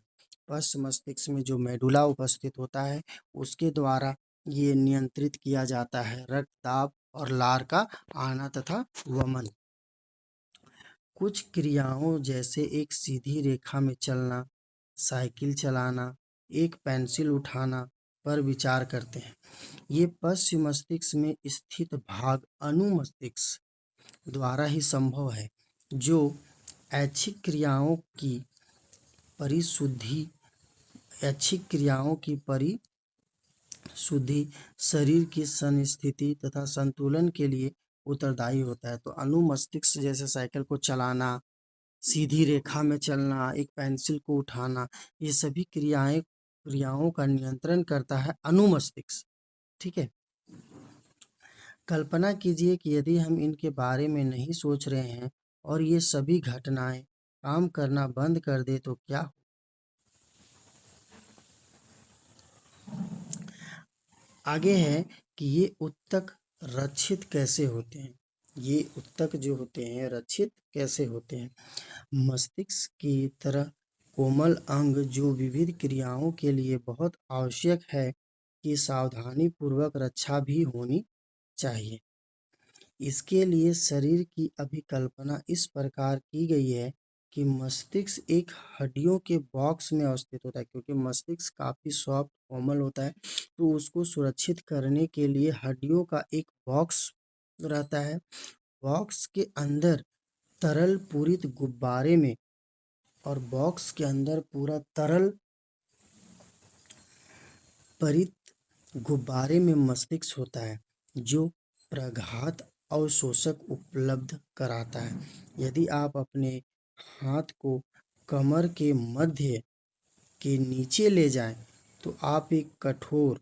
पश्च मस्तिष्क में जो मेडुला उपस्थित होता है, उसके द्वारा ये नियंत्रित किया जाता है रक्तदाब और लार का आना तथा वमन। कुछ क्रियाओं जैसे एक सीधी रेखा में चलना, साइकिल चलाना, एक पेंसिल उठाना पर विचार करते हैं। ये पश्च मस्तिष्क में स्थित भाग अनुमस्तिष्क द्वारा ही संभव है, जो ऐच्छिक क्रियाओं की परिशुद्धि ऐच्छिक क्रियाओं की परिशुद्धि शरीर की संस्थिति तथा संतुलन के लिए उत्तरदायी होता है। तो अनुमस्तिष्क जैसे साइकिल को चलाना, सीधी रेखा में चलना, एक पेंसिल को उठाना, ये सभी क्रियाओं का नियंत्रण करता है अनुमस्तिष्क। ठीक है। कल्पना कीजिए कि यदि हम इनके बारे में नहीं सोच रहे हैं और ये सभी घटनाएं काम करना बंद कर दे तो क्या हो? आगे है कि ये उत्तक रक्षित कैसे होते हैं। ये उत्तक जो होते हैं रक्षित कैसे होते हैं? मस्तिष्क की तरह कोमल अंग जो विविध क्रियाओं के लिए बहुत आवश्यक है कि सावधानी पूर्वक रक्षा भी होनी चाहिए। इसके लिए शरीर की अभिकल्पना इस प्रकार की गई है कि मस्तिष्क एक हड्डियों के बॉक्स में अवस्थित होता है, क्योंकि मस्तिष्क काफ़ी सॉफ्ट कोमल होता है, तो उसको सुरक्षित करने के लिए हड्डियों का एक बॉक्स रहता है। बॉक्स के अंदर तरल पूरित गुब्बारे में और बॉक्स के अंदर पूरा तरल परित गुब्बारे में मस्तिष्क होता है, जो प्रघात अवशोषक उपलब्ध कराता है। यदि आप अपने हाथ को कमर के मध्य के नीचे ले जाएं, तो आप एक कठोर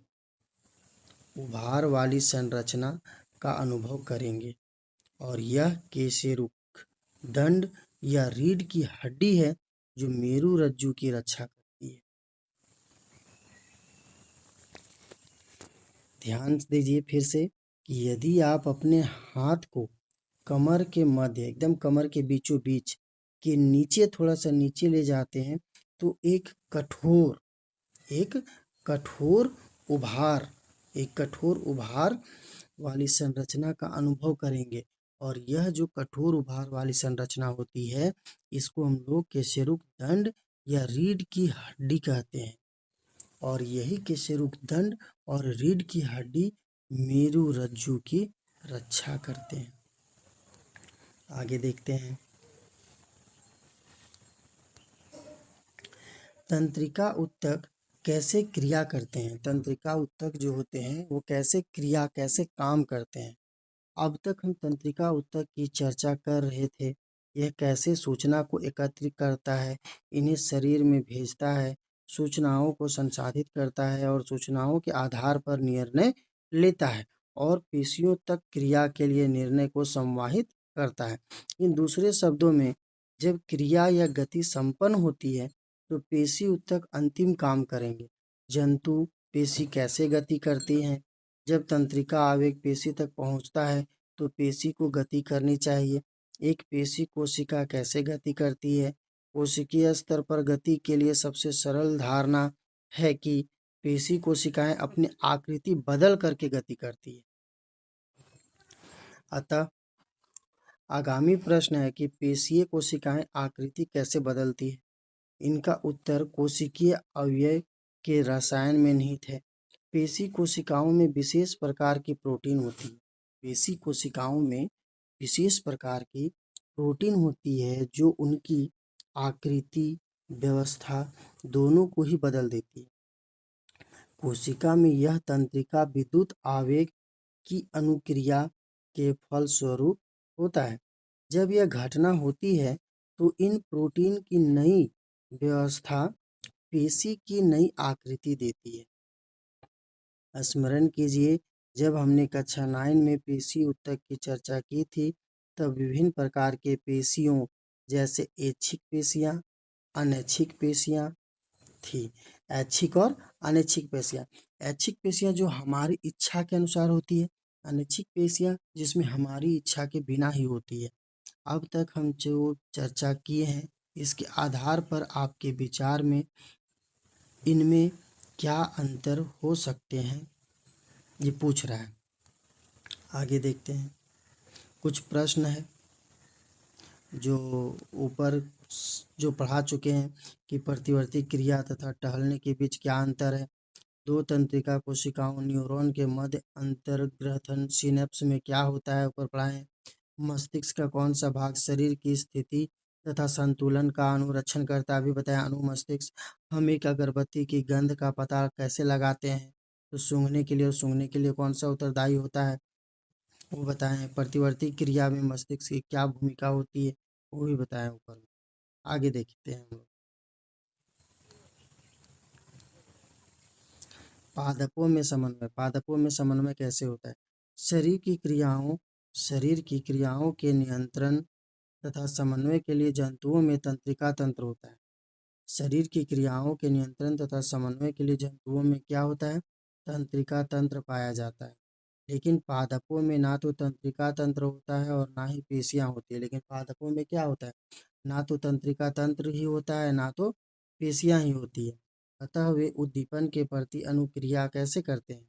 उभार वाली संरचना का अनुभव करेंगे, और यह केशेरुक दंड या रीढ़ की हड्डी है जो मेरु रज्जु की रक्षा करती है। ध्यान दीजिए फिर से कि यदि आप अपने हाथ को कमर के मध्य, एकदम कमर के बीचों बीच के नीचे थोड़ा सा नीचे ले जाते हैं, तो एक कठोर उभार एक कठोर उभार वाली संरचना का अनुभव करेंगे। और यह जो कठोर उभार वाली संरचना होती है, इसको हम लोग केशेरुक दंड या रीढ़ की हड्डी कहते हैं। और यही केशेरुक दंड और रीढ़ की हड्डी मेरु रज्जु की रक्षा करते हैं। आगे देखते हैं। तंत्रिका ऊतक कैसे क्रिया करते हैं? तंत्रिका ऊतक जो होते हैं वो कैसे काम करते हैं? अब तक हम तंत्रिका ऊतक की चर्चा कर रहे थे। यह कैसे सूचना को एकत्रित करता है, इन्हें शरीर में भेजता है, सूचनाओं को संसाधित करता है और सूचनाओं के आधार पर निर्णय लेता है और पेशियों तक क्रिया के लिए निर्णय को संवाहित करता है। इन दूसरे शब्दों में, जब क्रिया या गति संपन्न होती है तो पेशी ऊतक अंतिम काम करेंगे। जंतु पेशी कैसे गति करती हैं? जब तंत्रिका आवेग पेशी तक पहुंचता है तो पेशी को गति करनी चाहिए। एक पेशी कोशिका कैसे गति करती है? कोशिकीय स्तर पर गति के लिए सबसे सरल धारणा है कि पेशी कोशिकाएं अपनी आकृति बदल करके गति करती है। अतः आगामी प्रश्न है कि पेशीय कोशिकाएं आकृति कैसे बदलती है? इनका उत्तर कोशिकीय अवयव के रसायन में निहित है। पेशी कोशिकाओं में विशेष प्रकार की प्रोटीन होती है। पेशी कोशिकाओं में विशेष प्रकार की प्रोटीन होती है जो उनकी आकृति, व्यवस्था दोनों को ही बदल देती है। कोशिका में यह तंत्रिका विद्युत आवेग की अनुक्रिया के फलस्वरूप होता है। जब यह घटना होती है तो इन प्रोटीन की नई व्यवस्था पेशी की नई आकृति देती है। स्मरण कीजिए, जब हमने कक्षा 9 में पेशी ऊतक की चर्चा की थी तब विभिन्न प्रकार के पेशियों जैसे ऐच्छिक पेशियां, अनैच्छिक पेशियां थी। ऐच्छिक और अनैच्छिक पेशियां। ऐच्छिक पेशियां जो हमारी इच्छा के अनुसार होती है, अनैच्छिक पेशियां जिसमें हमारी इच्छा के बिना ही होती है। अब तक हम जो चर्चा किए हैं इसके आधार पर आपके विचार में इनमें क्या अंतर हो सकते हैं, ये पूछ रहा है। आगे देखते हैं। कुछ प्रश्न है जो ऊपर जो पढ़ा चुके हैं कि प्रतिवर्ती क्रिया तथा टहलने के बीच क्या अंतर है। दो तंत्रिका कोशिकाओं न्यूरॉन के मध्य अंतर्ग्रथन सिनेप्स में क्या होता है, ऊपर पढ़ाएं। मस्तिष्क का कौन सा भाग शरीर की स्थिति तथा संतुलन का अनुरक्षण करता है, अभी बताया अनुमस्तिष्क। हम एक अगरबत्ती की गंध का पता कैसे लगाते हैं, तो सूंघने के लिए, और सूंघने के लिए कौन सा उत्तरदायी होता है वो बताएं। प्रतिवर्ती क्रिया में मस्तिष्क की क्या भूमिका होती है वो भी बताएं ऊपर। आगे देखते हैं हम लोग। पादपों में समन्वय कैसे होता है? शरीर की क्रियाओं के नियंत्रण तथा समन्वय के लिए जंतुओं में तंत्रिका तंत्र होता है। शरीर की क्रियाओं के नियंत्रण तथा समन्वय के लिए जंतुओं में क्या होता है? तंत्रिका तंत्र पाया जाता है। लेकिन पादपों में ना तो तंत्रिका तंत्र होता है और ना ही पेशियां होती है। लेकिन पादपों में क्या होता है? ना तो तंत्रिका तंत्र ही होता है, ना तो पेशियां ही होती है। अतः वे उद्दीपन के प्रति अनुक्रिया कैसे करते हैं?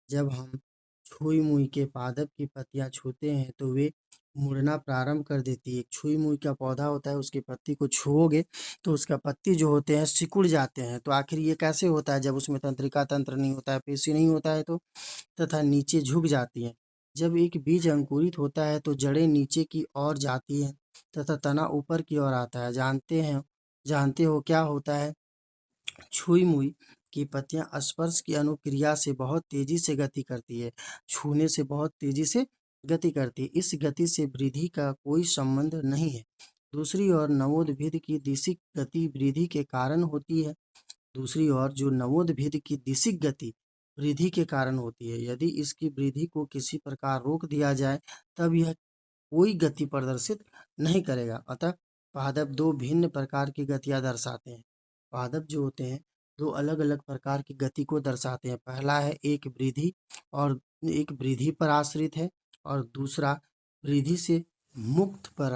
जब हम छुई मुई के पादप की पत्तियां छूते हैं तो वे मुड़ना प्रारंभ कर देती है। छुई मुई का पौधा होता है, उसकी पत्ती को छुओगे तो उसका पत्ती जो होते हैं सिकुड़ जाते हैं। तो आखिर ये कैसे होता है? जब उसमें तंत्रिका तंत्र नहीं होता है, पेशी नहीं होता है तो, तथा नीचे झुक जाती हैं। जब एक बीज अंकुरित होता है तो जड़ें नीचे की ओर जाती हैं तथा तना ऊपर की ओर आता है। जानते हो क्या होता है? छुई मुई की पत्तियां स्पर्श की अनुक्रिया से बहुत तेजी से गति करती है। छूने से बहुत तेजी से गति करती है। इस गति से वृद्धि का कोई संबंध नहीं है। दूसरी ओर नवोद्भिद की दिशिक गति वृद्धि के कारण होती है। दूसरी ओर जो नवोद्भिद की दिशिक गति वृद्धि के कारण होती है, यदि इसकी वृद्धि को किसी प्रकार रोक दिया जाए तब यह कोई गति प्रदर्शित नहीं करेगा। अतः पादप दो भिन्न प्रकार की गतियां दर्शाते हैं। पादप जो होते हैं दो अलग अलग प्रकार की गति को दर्शाते हैं। पहला है और एक वृद्धि पर आश्रित है और दूसरा वृद्धि से मुक्त पर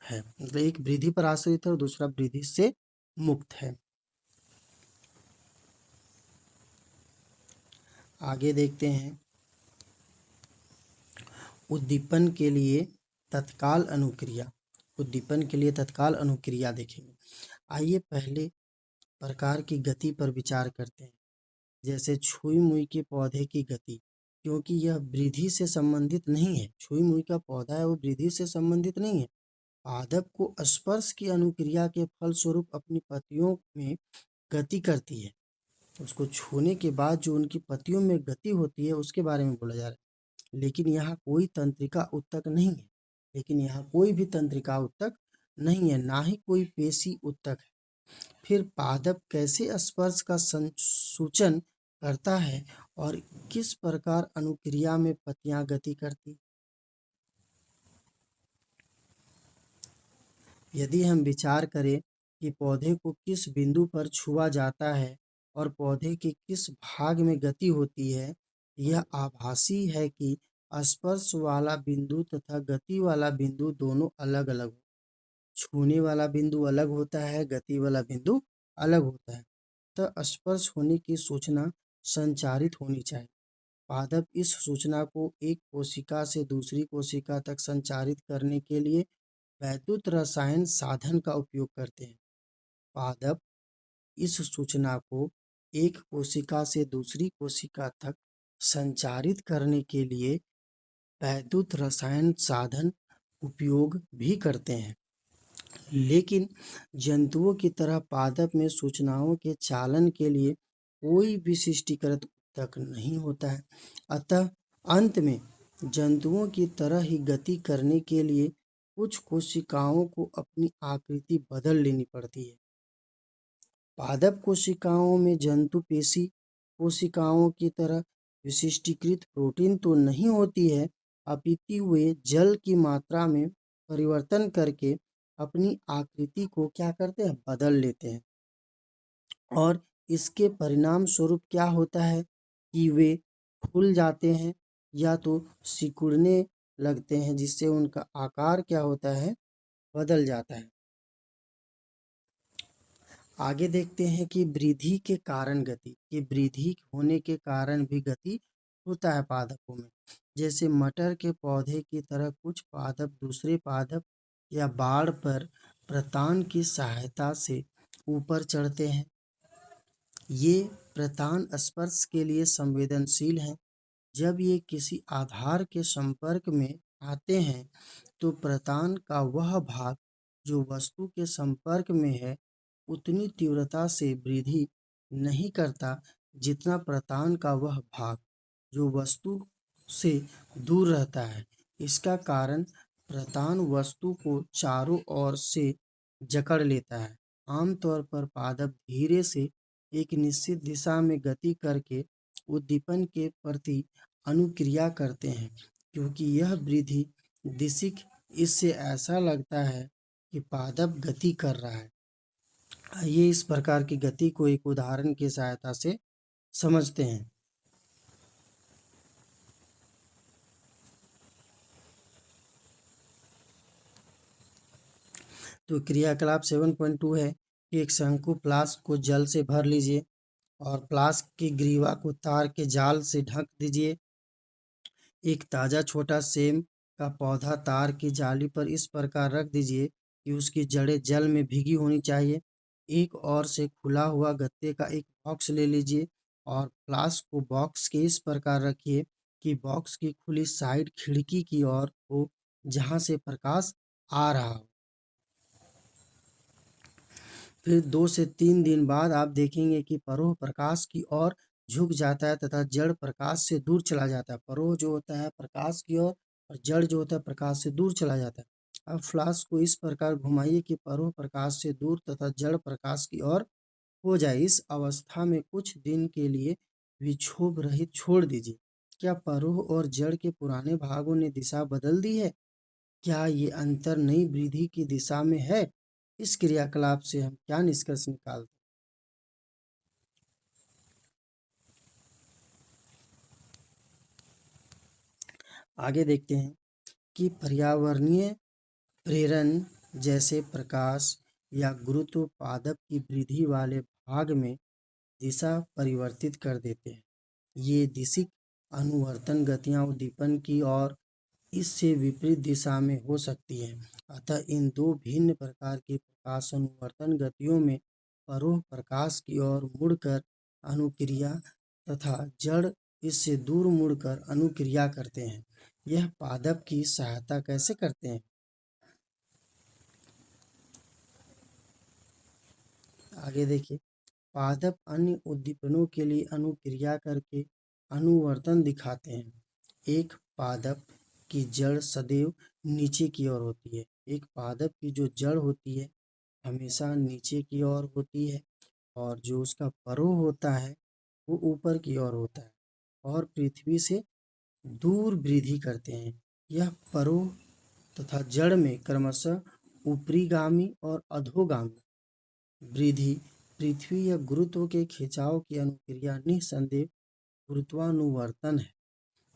है। मतलब एक वृद्धि पर आश्रित है और दूसरा वृद्धि से मुक्त है। आगे देखते हैं। उद्दीपन के लिए तत्काल अनुक्रिया। उद्दीपन के लिए तत्काल अनुक्रिया देखेंगे। आइए पहले प्रकार की गति पर विचार करते हैं। जैसे छुई मुई के पौधे की गति, क्योंकि यह वृद्धि से संबंधित नहीं है। छुई मुई का पौधा है वो वृद्धि से संबंधित नहीं है। पादप को स्पर्श की अनुक्रिया के फलस्वरूप अपनी पत्तियों में गति करती है। उसको छूने के बाद जो उनकी पत्तियों में गति होती है उसके बारे में बोला जा रहा है। लेकिन यहाँ कोई तंत्रिका ऊतक नहीं है। लेकिन यहाँ कोई भी तंत्रिका ऊतक नहीं है, ना ही कोई पेशी ऊतक है। फिर पादप कैसे स्पर्श का सूचन करता है और किस प्रकार अनुक्रिया में पत्तियां गति करती? यदि हम विचार करें कि पौधे को किस बिंदु पर छुआ जाता है और पौधे के किस भाग में गति होती है, यह आभासी है कि स्पर्श वाला बिंदु तथा गति वाला बिंदु दोनों अलग अलग हो। छूने वाला बिंदु अलग होता है, गति वाला बिंदु अलग होता है। तो स्पर्श होने की सूचना संचारित होनी चाहिए। पादप इस सूचना को एक कोशिका से दूसरी कोशिका तक संचारित करने के लिए वैद्युत रसायन साधन का उपयोग करते हैं। पादप इस सूचना को एक कोशिका से दूसरी कोशिका तक संचारित करने के लिए वैद्युत रसायन साधन उपयोग भी करते हैं। लेकिन जंतुओं की तरह पादप में सूचनाओं के चालन के लिए कोई विशिष्टीकृत ऊतक नहीं होता है। अतः अंत में जंतुओं की तरह ही गति करने के लिए कुछ कोशिकाओं को अपनी आकृति बदल लेनी पड़ती है। पादप कोशिकाओं में जंतु पेशी कोशिकाओं की तरह विशिष्टीकृत प्रोटीन तो नहीं होती है, अपितु वे जल की मात्रा में परिवर्तन करके अपनी आकृति को क्या करते हैं, बदल लेते हैं। और इसके परिणाम स्वरूप क्या होता है कि वे फूल जाते हैं या तो सिकुड़ने लगते हैं, जिससे उनका आकार क्या होता है, बदल जाता है। आगे देखते हैं कि वृद्धि के कारण गति, कि वृद्धि होने के कारण भी गति होता है पादपों में। जैसे मटर के पौधे की तरह कुछ पादप दूसरे पादप या बाड़ पर प्रतान की सहायता से ऊपर चढ़ते हैं। ये प्रतान स्पर्श के लिए संवेदनशील हैं। जब ये किसी आधार के संपर्क में आते हैं तो प्रतान का वह भाग जो वस्तु के संपर्क में है उतनी तीव्रता से वृद्धि नहीं करता जितना प्रतान का वह भाग जो वस्तु से दूर रहता है। इसका कारण प्रतान वस्तु को चारों ओर से जकड़ लेता है। आमतौर पर पादप धीरे से एक निश्चित दिशा में गति करके उद्दीपन के प्रति अनुक्रिया करते हैं, क्योंकि यह वृद्धि दिशिक इससे ऐसा लगता है कि पादप गति कर रहा है। आइए इस प्रकार की गति को एक उदाहरण की सहायता से समझते हैं। तो क्रियाकलाप 7.2 है कि एक शंकु फ्लास्क को जल से भर लीजिए और फ्लास्क की ग्रीवा को तार के जाल से ढक दीजिए। एक ताज़ा छोटा सेम का पौधा तार की जाली पर इस प्रकार रख दीजिए कि उसकी जड़ें जल में भीगी होनी चाहिए। एक ओर से खुला हुआ गत्ते का एक बॉक्स ले लीजिए और फ्लास्क को बॉक्स के इस प्रकार रखिए कि बॉक्स की खुली साइड खिड़की की ओर हो, जहां से प्रकाश आ रहा हो। फिर 2 से 3 दिन बाद आप देखेंगे कि परोह प्रकाश की ओर झुक जाता है तथा जड़ प्रकाश से दूर चला जाता है। परोह जो होता है प्रकाश की ओर और जड़ जो होता है प्रकाश से दूर चला जाता है। अब फ्लास्क को इस प्रकार घुमाइए कि परोह प्रकाश से दूर तथा जड़ प्रकाश की ओर हो जाए। इस अवस्था में कुछ दिन के लिए विक्षोभ रहित छोड़ दीजिए। क्या परोह और जड़ के पुराने भागों ने दिशा बदल दी है? क्या ये अंतर नई वृद्धि की दिशा में है? इस क्रियाकलाप से हम क्या निष्कर्ष निकालते हैं? आगे देखते हैं कि पर्यावरणीय प्रेरण जैसे प्रकाश या गुरुत्व पादप की वृद्धि वाले भाग में दिशा परिवर्तित कर देते हैं। ये दिशिक अनुवर्तन गतियां उद्दीपन की और इससे विपरीत दिशा में हो सकती हैं। अतः इन दो भिन्न प्रकार की प्रकाश अनुवर्तन गतियों में परोह प्रकाश की ओर मुड़कर अनुक्रिया तथा जड़ इससे दूर मुड़कर अनुक्रिया करते हैं। यह पादप की सहायता कैसे करते हैं? आगे देखिए, पादप अन्य उद्दीपनों के लिए अनुक्रिया करके अनुवर्तन दिखाते हैं। एक पादप की जड़ सदैव नीचे की ओर होती है। एक पादप की जो जड़ होती है हमेशा नीचे की ओर होती है, और जो उसका परो होता है वो ऊपर की ओर होता है और पृथ्वी से दूर वृद्धि करते हैं। यह परो तथा जड़ में क्रमशः ऊपरीगामी और अधोगामी वृद्धि पृथ्वी या गुरुत्व के खिंचाव की अनुक्रिया निस्संदेह गुरुत्वानुवर्तन है।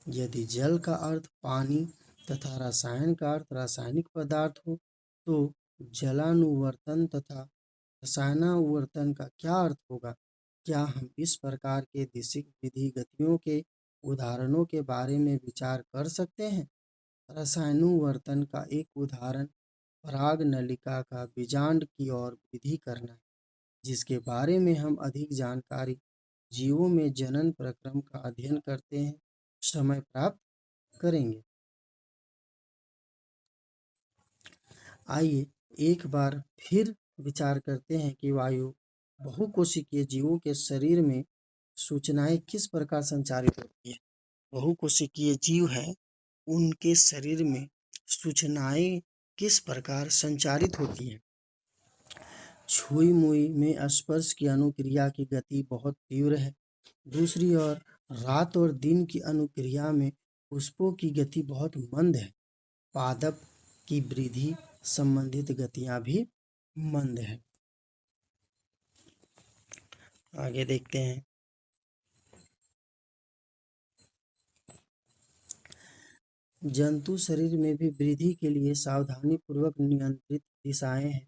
यदि जल का अर्थ पानी तथा रसायन का अर्थ रासायनिक पदार्थ हो, तो जलानुवर्तन तथा रसायनानुवर्तन का क्या अर्थ होगा? क्या हम इस प्रकार के दिशिक विधि गतियों के उदाहरणों के बारे में विचार कर सकते हैं? रसायनुवर्तन का एक उदाहरण पराग नलिका का बीजांड की ओर वृद्धि करना है, जिसके बारे में हम अधिक जानकारी जीवों में जनन प्रक्रम का अध्ययन करते हैं समय प्राप्त करेंगे। आइए एक बार फिर विचार करते हैं कि वायु बहुकोशिकीय जीवों के शरीर में सूचनाएं किस प्रकार संचारित होती है। बहुकोशिकीय जीव है, उनके शरीर में सूचनाएं किस प्रकार संचारित होती हैं। छुई मुई में स्पर्श की अनुक्रिया की गति बहुत तीव्र है। दूसरी ओर रात और दिन की अनुक्रिया में पुष्पों की गति बहुत मंद है। पादप की वृद्धि संबंधित गतियां भी मंद है। आगे देखते हैं, जंतु शरीर में भी वृद्धि के लिए सावधानी पूर्वक नियंत्रित दिशाएं हैं।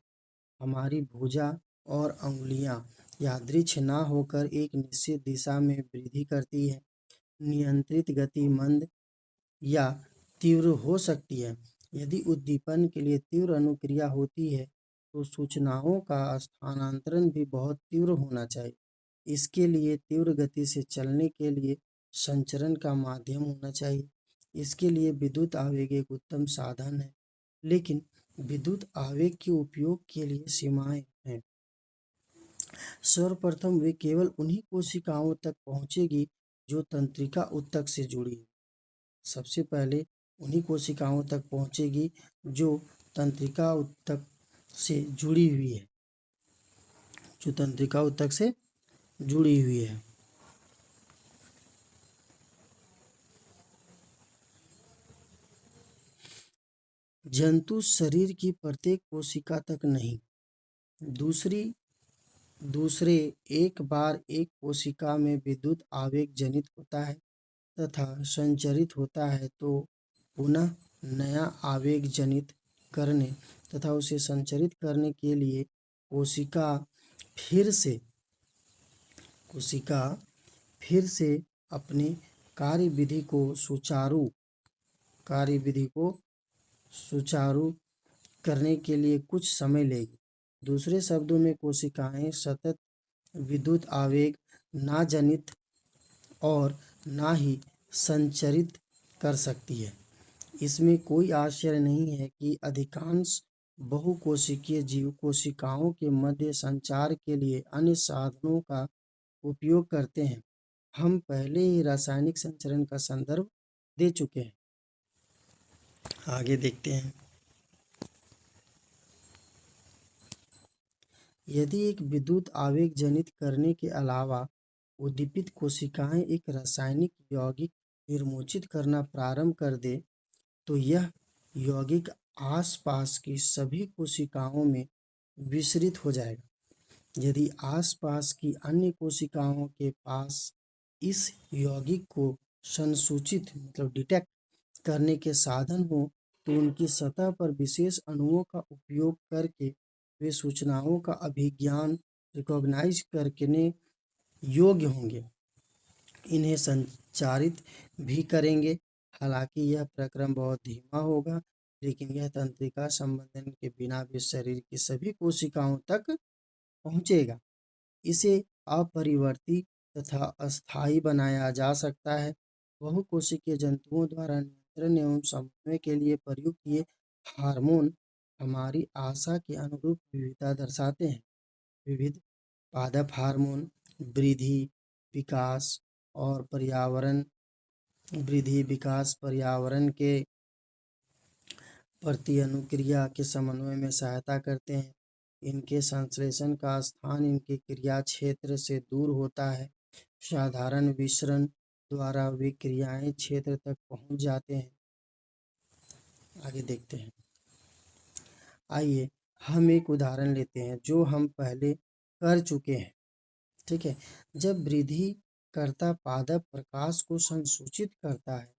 हमारी भुजा और अंगुलियां यादृच्छ ना होकर एक निश्चित दिशा में वृद्धि करती है। नियंत्रित गति मंद या तीव्र हो सकती है। यदि उद्दीपन के लिए तीव्र अनुक्रिया होती है तो सूचनाओं का स्थानांतरण भी बहुत तीव्र होना चाहिए। इसके लिए तीव्र गति से चलने के लिए संचरण का माध्यम होना चाहिए। इसके लिए विद्युत आवेग एक उत्तम साधन है, लेकिन विद्युत आवेग के उपयोग के लिए सीमाएं हैं। सर्वप्रथम वे केवल उन्हीं कोशिकाओं तक पहुंचेगी जो तंत्रिका ऊतक से जुड़ी है। सबसे पहले उन्हीं कोशिकाओं तक पहुंचेगी जो तंत्रिका ऊतक से जुड़ी हुई है, जो तंत्रिका ऊतक से जुड़ी हुई है। जंतु शरीर की प्रत्येक कोशिका तक नहीं, दूसरे एक बार एक कोशिका में विद्युत आवेग जनित होता है तथा संचरित होता है तो पुनः नया आवेग जनित करने तथा उसे संचरित करने के लिए कोशिका फिर से अपनी कार्यविधि को सुचारू करने के लिए कुछ समय लेगी। दूसरे शब्दों में कोशिकाएं सतत विद्युत आवेग ना जनित और ना ही संचरित कर सकती है। इसमें कोई आश्चर्य नहीं है कि अधिकांश बहुकोशिकीय जीव कोशिकाओं के मध्य संचार के लिए अन्य साधनों का उपयोग करते हैं। हम पहले ही रासायनिक संचरण का संदर्भ दे चुके हैं। आगे देखते हैं, यदि एक विद्युत आवेग जनित करने के अलावा उद्दीपित कोशिकाएं एक रासायनिक यौगिक निर्मोचित करना प्रारंभ कर दे तो यह यौगिक आसपास की सभी कोशिकाओं में विसरित हो जाएगा। यदि आसपास की अन्य कोशिकाओं के पास इस यौगिक को संसूचित डिटेक्ट करने के साधन हो तो उनकी सतह पर विशेष अणुओं का उपयोग करके वे सूचनाओं का अभिज्ञान रिकॉग्नाइज करने योग्य होंगे, इन्हें संचारित भी करेंगे। हालांकि यह प्रक्रम बहुत धीमा होगा, लेकिन यह तंत्रिका संबंधन के बिना भी शरीर की सभी कोशिकाओं तक पहुंचेगा। इसे अपरिवर्ती तथा अस्थायी बनाया जा सकता है। बहुकोशिकीय जंतुओं द्वारा नियंत्रण एवं समन्वय के लिए प्रयुक्त ये हार्मोन हमारी आशा के अनुरूप विविधता दर्शाते हैं। विविध पादप हार्मोन वृद्धि, विकास और पर्यावरण के प्रति अनुक्रिया के समन्वय में सहायता करते हैं। इनके संश्लेषण का स्थान इनके क्रिया क्षेत्र से दूर होता है। साधारण विसरण द्वारा वे क्रियाएं क्षेत्र तक पहुंच जाते हैं। आगे देखते हैं। आइए हम एक उदाहरण लेते हैं जो हम पहले कर चुके हैं। ठीक है, जब वृद्धि करता पादप प्रकाश को संसूचित करता है,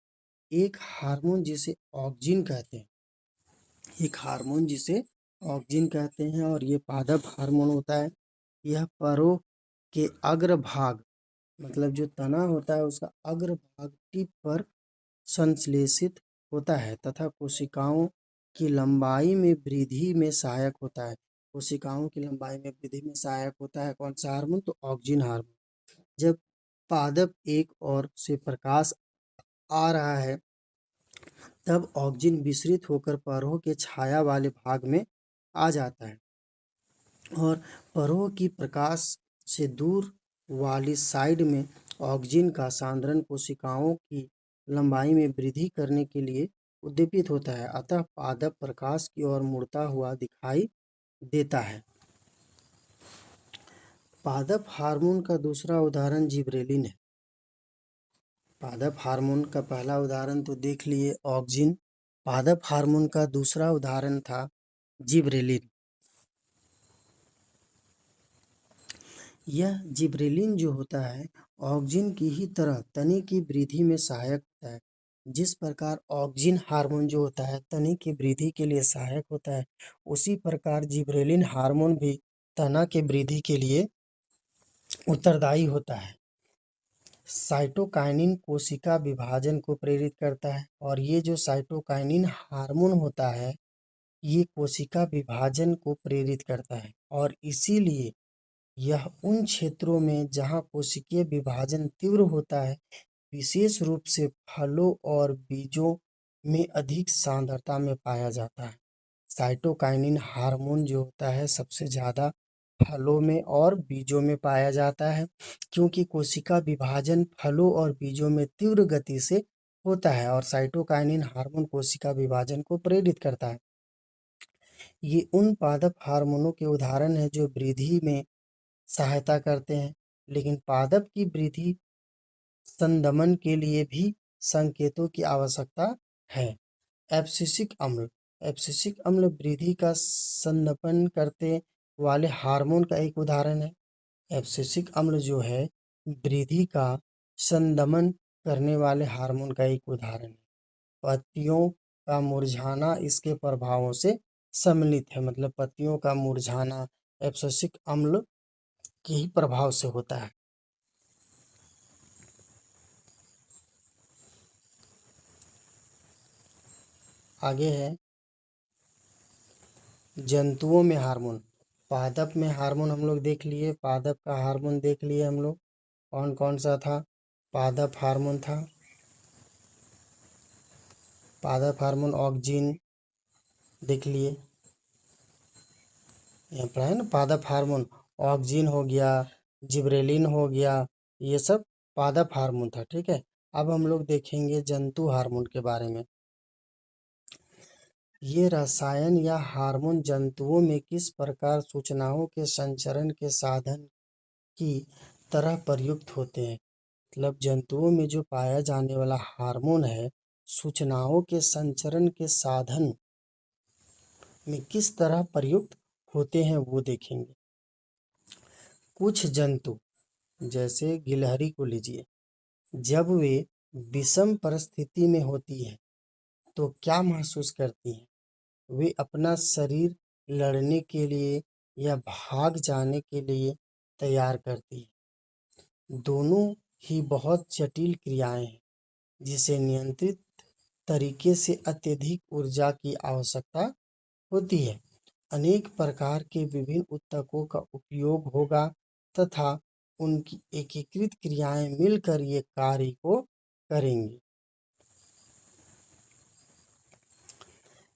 एक हार्मोन जिसे ऑक्जिन कहते हैं, और ये पादप हार्मोन होता है। यह परों के अग्रभाग, मतलब जो तना होता है उसका अग्रभाग टिप पर संश्लेषित होता है तथा कोशिकाओं की लंबाई में वृद्धि में सहायक होता है। कौन सा हार्मोन? तो ऑक्जिन हार्मोन। जब पादप एक ओर से प्रकाश आ रहा है तब ऑक्जिन विसरित होकर परों के छाया वाले भाग में आ जाता है और परों की प्रकाश से दूर वाली साइड में ऑक्जिन का सांद्रण कोशिकाओं की लंबाई में वृद्धि करने के लिए उद्दीपित होता है। अतः पादप प्रकाश की ओर मुड़ता हुआ दिखाई देता है। पादप हार्मोन का दूसरा उदाहरण जिबरेलिन है। पादप हार्मोन का पहला उदाहरण तो देख लिए ऑक्जिन। पादप हार्मोन का दूसरा उदाहरण था जिबरेलिन। यह जिबरेलिन जो होता है ऑक्जिन की ही तरह तने की वृद्धि में सहायक होता है। जिस प्रकार ऑक्जिन हार्मोन जो होता है तने की वृद्धि के लिए सहायक होता है, उसी प्रकार जिबरेलिन हार्मोन भी तना के वृद्धि के लिए उत्तरदायी होता है। साइटोकाइनिन कोशिका विभाजन को प्रेरित करता है और ये जो साइटोकाइनिन हार्मोन होता है ये कोशिका विभाजन को प्रेरित करता है और इसीलिए यह उन क्षेत्रों में जहाँ कोशिकीय विभाजन तीव्र होता है, विशेष रूप से फलों और बीजों में अधिक सांद्रता में पाया जाता है। साइटोकाइनिन हार्मोन जो होता है सबसे ज़्यादा फलों में और बीजों में पाया जाता है, क्योंकि कोशिका विभाजन फलों और बीजों में तीव्र गति से होता है और साइटोकाइनिन हार्मोन कोशिका विभाजन को प्रेरित करता है। ये उन पादप हार्मोनों के उदाहरण हैं जो वृद्धि में सहायता करते हैं, लेकिन पादप की वृद्धि संदमन के लिए भी संकेतों की आवश्यकता है। एब्सिसिक अम्ल वृद्धि का संदमन करने वाले हार्मोन का एक उदाहरण है। एब्सिसिक अम्ल जो है वृद्धि का संदमन करने वाले हार्मोन का एक उदाहरण है। पत्तियों का मुरझाना इसके प्रभावों से सम्मिलित है, मतलब पत्तियों का मुरझाना एब्सिसिक अम्ल के ही प्रभाव से होता है। आगे है जंतुओं में हार्मोन। पादप में हार्मोन हम लोग देख लिए, पादप का हार्मोन देख लिए हम लोग। कौन कौन सा था? पादप हार्मोन था, पादप हार्मोन ऑक्जिन देख लिए, यहाँ पर है ना। पादप हार्मोन ऑक्जिन हो गया, जिब्रेलिन हो गया, ये सब पादप हार्मोन था। ठीक है, अब हम लोग देखेंगे जंतु हार्मोन के बारे में। ये रसायन या हार्मोन जंतुओं में किस प्रकार सूचनाओं के संचरण के साधन की तरह प्रयुक्त होते हैं। मतलब जंतुओं में जो पाया जाने वाला हार्मोन है सूचनाओं के संचरण के साधन में किस तरह प्रयुक्त होते हैं वो देखेंगे। कुछ जंतु जैसे गिलहरी को लीजिए, जब वे विषम परिस्थिति में होती है तो क्या महसूस करती हैं? वे अपना शरीर लड़ने के लिए या भाग जाने के लिए तैयार करती है। दोनों ही बहुत जटिल क्रियाएं हैं जिसे नियंत्रित तरीके से अत्यधिक ऊर्जा की आवश्यकता होती है। अनेक प्रकार के विभिन्न ऊतकों का उपयोग होगा तथा उनकी एकीकृत क्रियाएं मिलकर ये कार्य को करेंगी।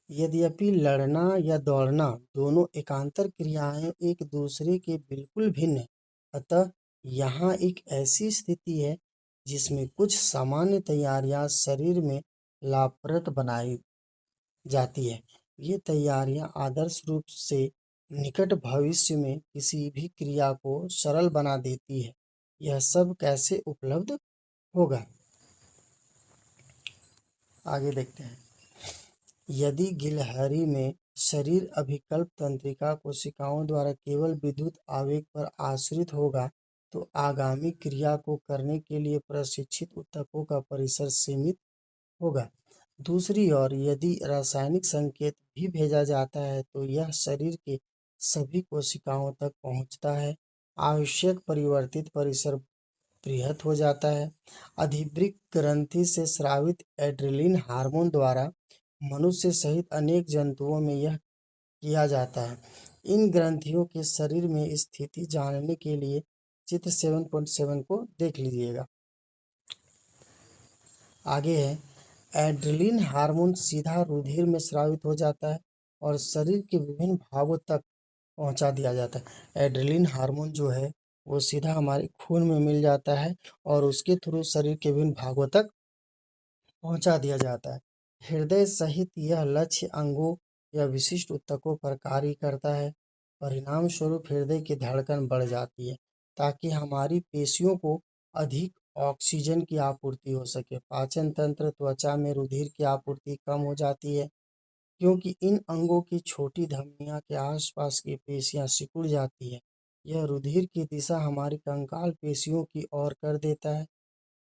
यद्यपि लड़ना या दौड़ना दोनों एकांतर क्रियाएं एक दूसरे के बिल्कुल भिन्न हैं, अतः यहाँ एक ऐसी स्थिति है जिसमें कुछ सामान्य तैयारियां शरीर में लाभप्रद बनाई जाती है। ये तैयारियां आदर्श रूप से निकट भविष्य में किसी भी क्रिया को सरल बना देती है। यह सब कैसे उपलब्ध होगा, आगे देखते हैं। यदि गिलहरी में शरीर अभिकल्प तंत्रिका कोशिकाओं द्वारा केवल विद्युत आवेग पर आश्रित होगा, तो आगामी क्रिया को करने के लिए प्रशिक्षित ऊतकों का परिसर सीमित होगा। दूसरी ओर यदि रासायनिक संकेत भी भेजा जाता है, तो यह शरीर के सभी कोशिकाओं तक पहुंचता है। आवश्यक परिवर्तित परिसर बृहत हो जाता है। अधिवृक्क ग्रंथि से स्रावित एड्रेलिन हार्मोन द्वारा मनुष्य सहित अनेक जंतुओं में यह किया जाता है। इन ग्रंथियों के शरीर में स्थिति जानने के लिए चित्र 7.7 को देख लीजिएगा। आगे है, एड्रेलिन हार्मोन सीधा रुधिर में स्रावित हो जाता है और शरीर के विभिन्न भागों तक पहुंचा दिया जाता है। एड्रेलिन हार्मोन जो है वो सीधा हमारे खून में मिल जाता है और उसके थ्रू शरीर के विभिन्न भागों तक पहुंचा दिया जाता है। हृदय सहित यह लक्ष्य अंगों या विशिष्ट ऊतकों पर कार्य करता है। परिणाम स्वरूप हृदय की धड़कन बढ़ जाती है ताकि हमारी पेशियों को अधिक ऑक्सीजन की आपूर्ति हो सके। पाचन तंत्र, त्वचा में रुधिर की आपूर्ति कम हो जाती है क्योंकि इन अंगों की छोटी धमनियों के आसपास की पेशियां सिकुड़ जाती है। यह रुधिर की दिशा हमारी कंकाल पेशियों की ओर कर देता है।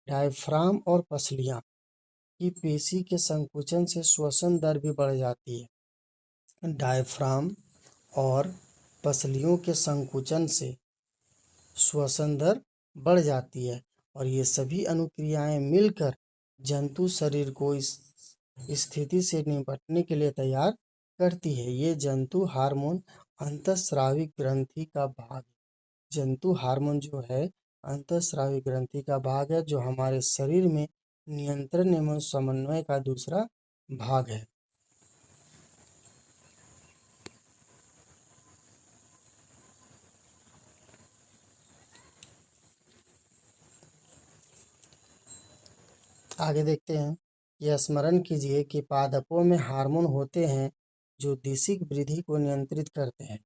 डायफ्राम और पसलियां की पेशी के संकुचन से श्वसन दर भी बढ़ जाती है। डायफ्राम और पसलियों के संकुचन से श्वसन दर बढ़ जाती है और ये सभी अनुक्रियाएं मिलकर जंतु शरीर को इस स्थिति से निपटने के लिए तैयार करती है। ये जंतु हार्मोन अंतःस्रावी ग्रंथि का भाग जंतु हार्मोन जो है अंतःस्रावी ग्रंथि का भाग है, जो हमारे शरीर में नियंत्रण एवं समन्वय का दूसरा भाग है। आगे देखते हैं। यह स्मरण कीजिए कि पादपों में हार्मोन होते हैं जो दिशिक वृद्धि को नियंत्रित करते हैं।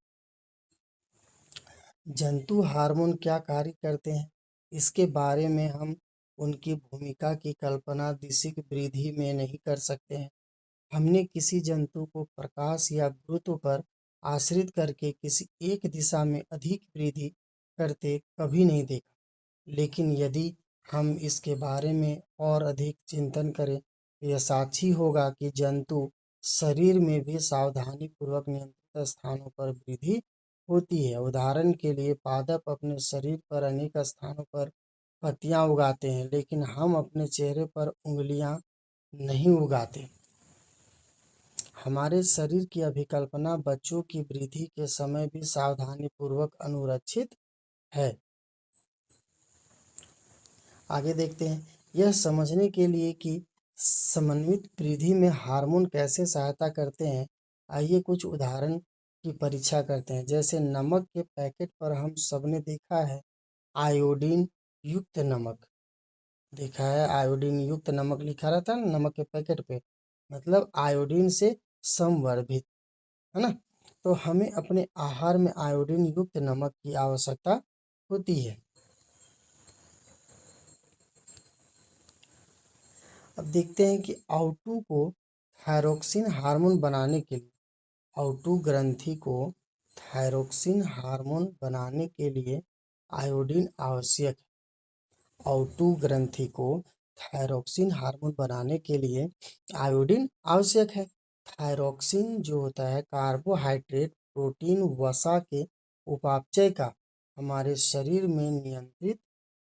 जंतु हार्मोन क्या कार्य करते हैं, इसके बारे में हम उनकी भूमिका की कल्पना दिशिक वृद्धि में नहीं कर सकते हैं। हमने किसी जंतु को प्रकाश या गुरुत्व पर आश्रित करके किसी एक दिशा में अधिक वृद्धि करते कभी नहीं देखा। लेकिन यदि हम इसके बारे में और अधिक चिंतन करें तो यह साक्षी होगा कि जंतु शरीर में भी सावधानीपूर्वक नियंत्रित स्थानों पर वृद्धि होती है। उदाहरण के लिए पादप अपने शरीर पर अनेक स्थानों पर पत्तियां उगाते हैं, लेकिन हम अपने चेहरे पर उंगलियां नहीं उगाते। हमारे शरीर की अभिकल्पना बच्चों की वृद्धि के समय भी सावधानीपूर्वक अनुरक्षित है। आगे देखते हैं। यह समझने के लिए कि समन्वित वृद्धि में हार्मोन कैसे सहायता करते हैं, आइए कुछ उदाहरण की परीक्षा करते हैं। जैसे नमक के पैकेट पर हम सबने देखा है आयोडीन युक्त नमक, देखा है आयोडीन युक्त नमक लिखा रहता है नमक के पैकेट पे, मतलब आयोडीन से संवर्धित, है ना। तो हमें अपने आहार में आयोडीन युक्त नमक की आवश्यकता होती है। अब देखते हैं कि आउटू को थायरोक्सिन हार्मोन बनाने के लिए आउटू ग्रंथि को थायरोक्सिन हार्मोन बनाने के लिए आयोडीन आवश्यक है। आउटू ग्रंथि को थायरोक्सिन हार्मोन बनाने के लिए आयोडीन आवश्यक है। थायरोक्सिन जो होता है कार्बोहाइड्रेट प्रोटीन वसा के उपापचय का हमारे शरीर में नियंत्रित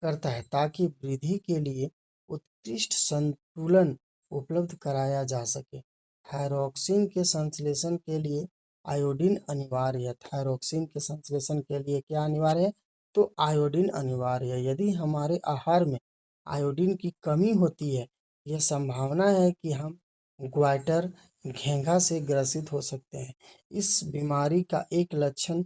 करता है ताकि वृद्धि के लिए उत्कृष्ट संतुलन उपलब्ध कराया जा सके। थायरोक्सिन के संश्लेषण के लिए आयोडीन अनिवार्य है। थायरोक्सिन के संश्लेषण के लिए क्या अनिवार्य है, तो आयोडीन अनिवार्य है। यदि हमारे आहार में आयोडीन की कमी होती है, यह संभावना है कि हम ग्वाइटर घेंघा से ग्रसित हो सकते हैं। इस बीमारी का एक लक्षण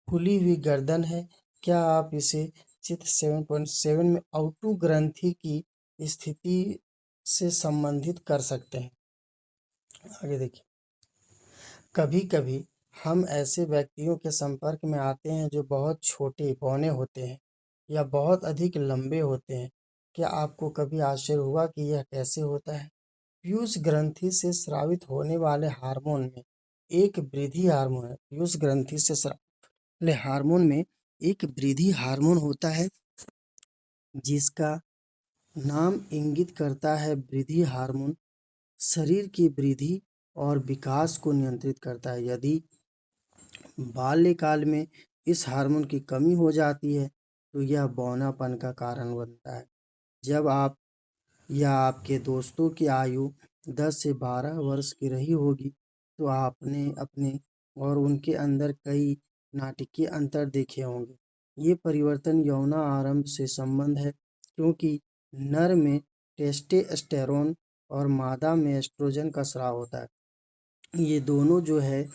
फूली हुई गर्दन है क्या आप इसे चित्र 7.7 में आउटू ग्रंथि की स्थिति से संबंधित कर सकते हैं? आगे देखिए, कभी कभी हम ऐसे व्यक्तियों के संपर्क में आते हैं जो बहुत छोटे बौने होते हैं या बहुत अधिक लंबे होते हैं। क्या आपको कभी आश्चर्य हुआ कि यह कैसे होता है? पीयूष ग्रंथि से स्रावित होने वाले हार्मोन में एक वृद्धि हार्मोन है। पीयूष ग्रंथि से स्रावित वाले हार्मोन में एक वृद्धि हार्मोन होता है जिसका नाम इंगित करता है वृद्धि हार्मोन शरीर की वृद्धि और विकास को नियंत्रित करता है। यदि बाल्यकाल में इस हार्मोन की कमी हो जाती है तो यह बौनापन का कारण बनता है। जब आप या आपके दोस्तों की आयु 10 से 12 वर्ष की रही होगी तो आपने अपने और उनके अंदर कई नाटकीय अंतर देखे होंगे। ये परिवर्तन यौन आरंभ से संबंध है क्योंकि नर में टेस्टोस्टेरोन और मादा में एस्ट्रोजन का स्राव होता है। ये दोनों जो है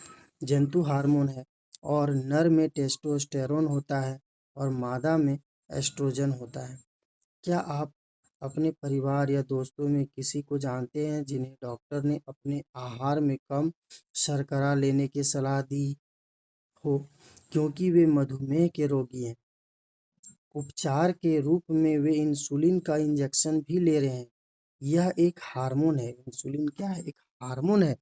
जंतु हार्मोन है और नर में टेस्टोस्टेरोन होता है और मादा में एस्ट्रोजन होता है। क्या आप अपने परिवार या दोस्तों में किसी को जानते हैं जिन्हें डॉक्टर ने अपने आहार में कम शर्करा लेने की सलाह दी हो क्योंकि वे मधुमेह के रोगी हैं? उपचार के रूप में वे इंसुलिन का इंजेक्शन भी ले रहे हैं। यह एक हार्मोन है। इंसुलिन क्या है? एक हार्मोन है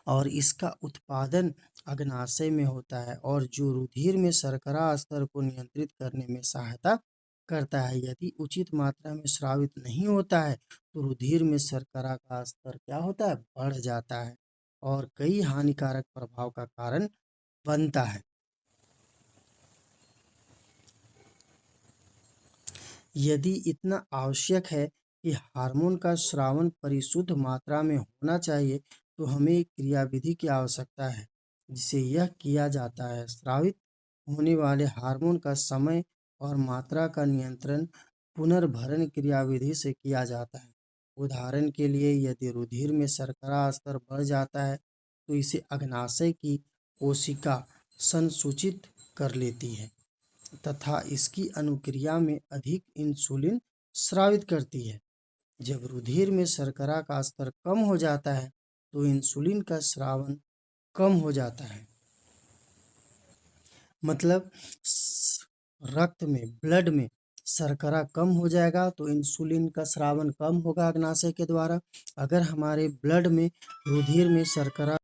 और इसका उत्पादन अग्नाशय में होता है और जो रुधिर में शर्करा स्तर को नियंत्रित करने में सहायता करता है। यदि उचित मात्रा में स्रावित नहीं होता है तो रुधिर में शर्करा का स्तर क्या होता है? बढ़ जाता है और कई हानिकारक प्रभाव का कारण बनता है। यदि इतना आवश्यक है कि हार्मोन का स्रावन परिशुद्ध मात्रा में होना चाहिए तो हमें एक क्रियाविधि की आवश्यकता है जिसे यह किया जाता है। स्रावित होने वाले हार्मोन का समय और मात्रा का नियंत्रण पुनर्भरण क्रियाविधि से किया जाता है। उदाहरण के लिए यदि रुधिर में शर्करा स्तर बढ़ जाता है तो इसे अग्नाशय की कोशिका संसूचित कर लेती है तथा इसकी अनुक्रिया में अधिक इंसुलिन स्रावित करती है। जब रुधिर में शर्करा का स्तर कम हो जाता है तो इंसुलिन का स्रावन कम हो जाता है। मतलब रक्त में ब्लड में शर्करा कम हो जाएगा तो इंसुलिन का स्रावन कम होगा अग्नाशय के द्वारा। अगर हमारे ब्लड में रुधिर में शर्करा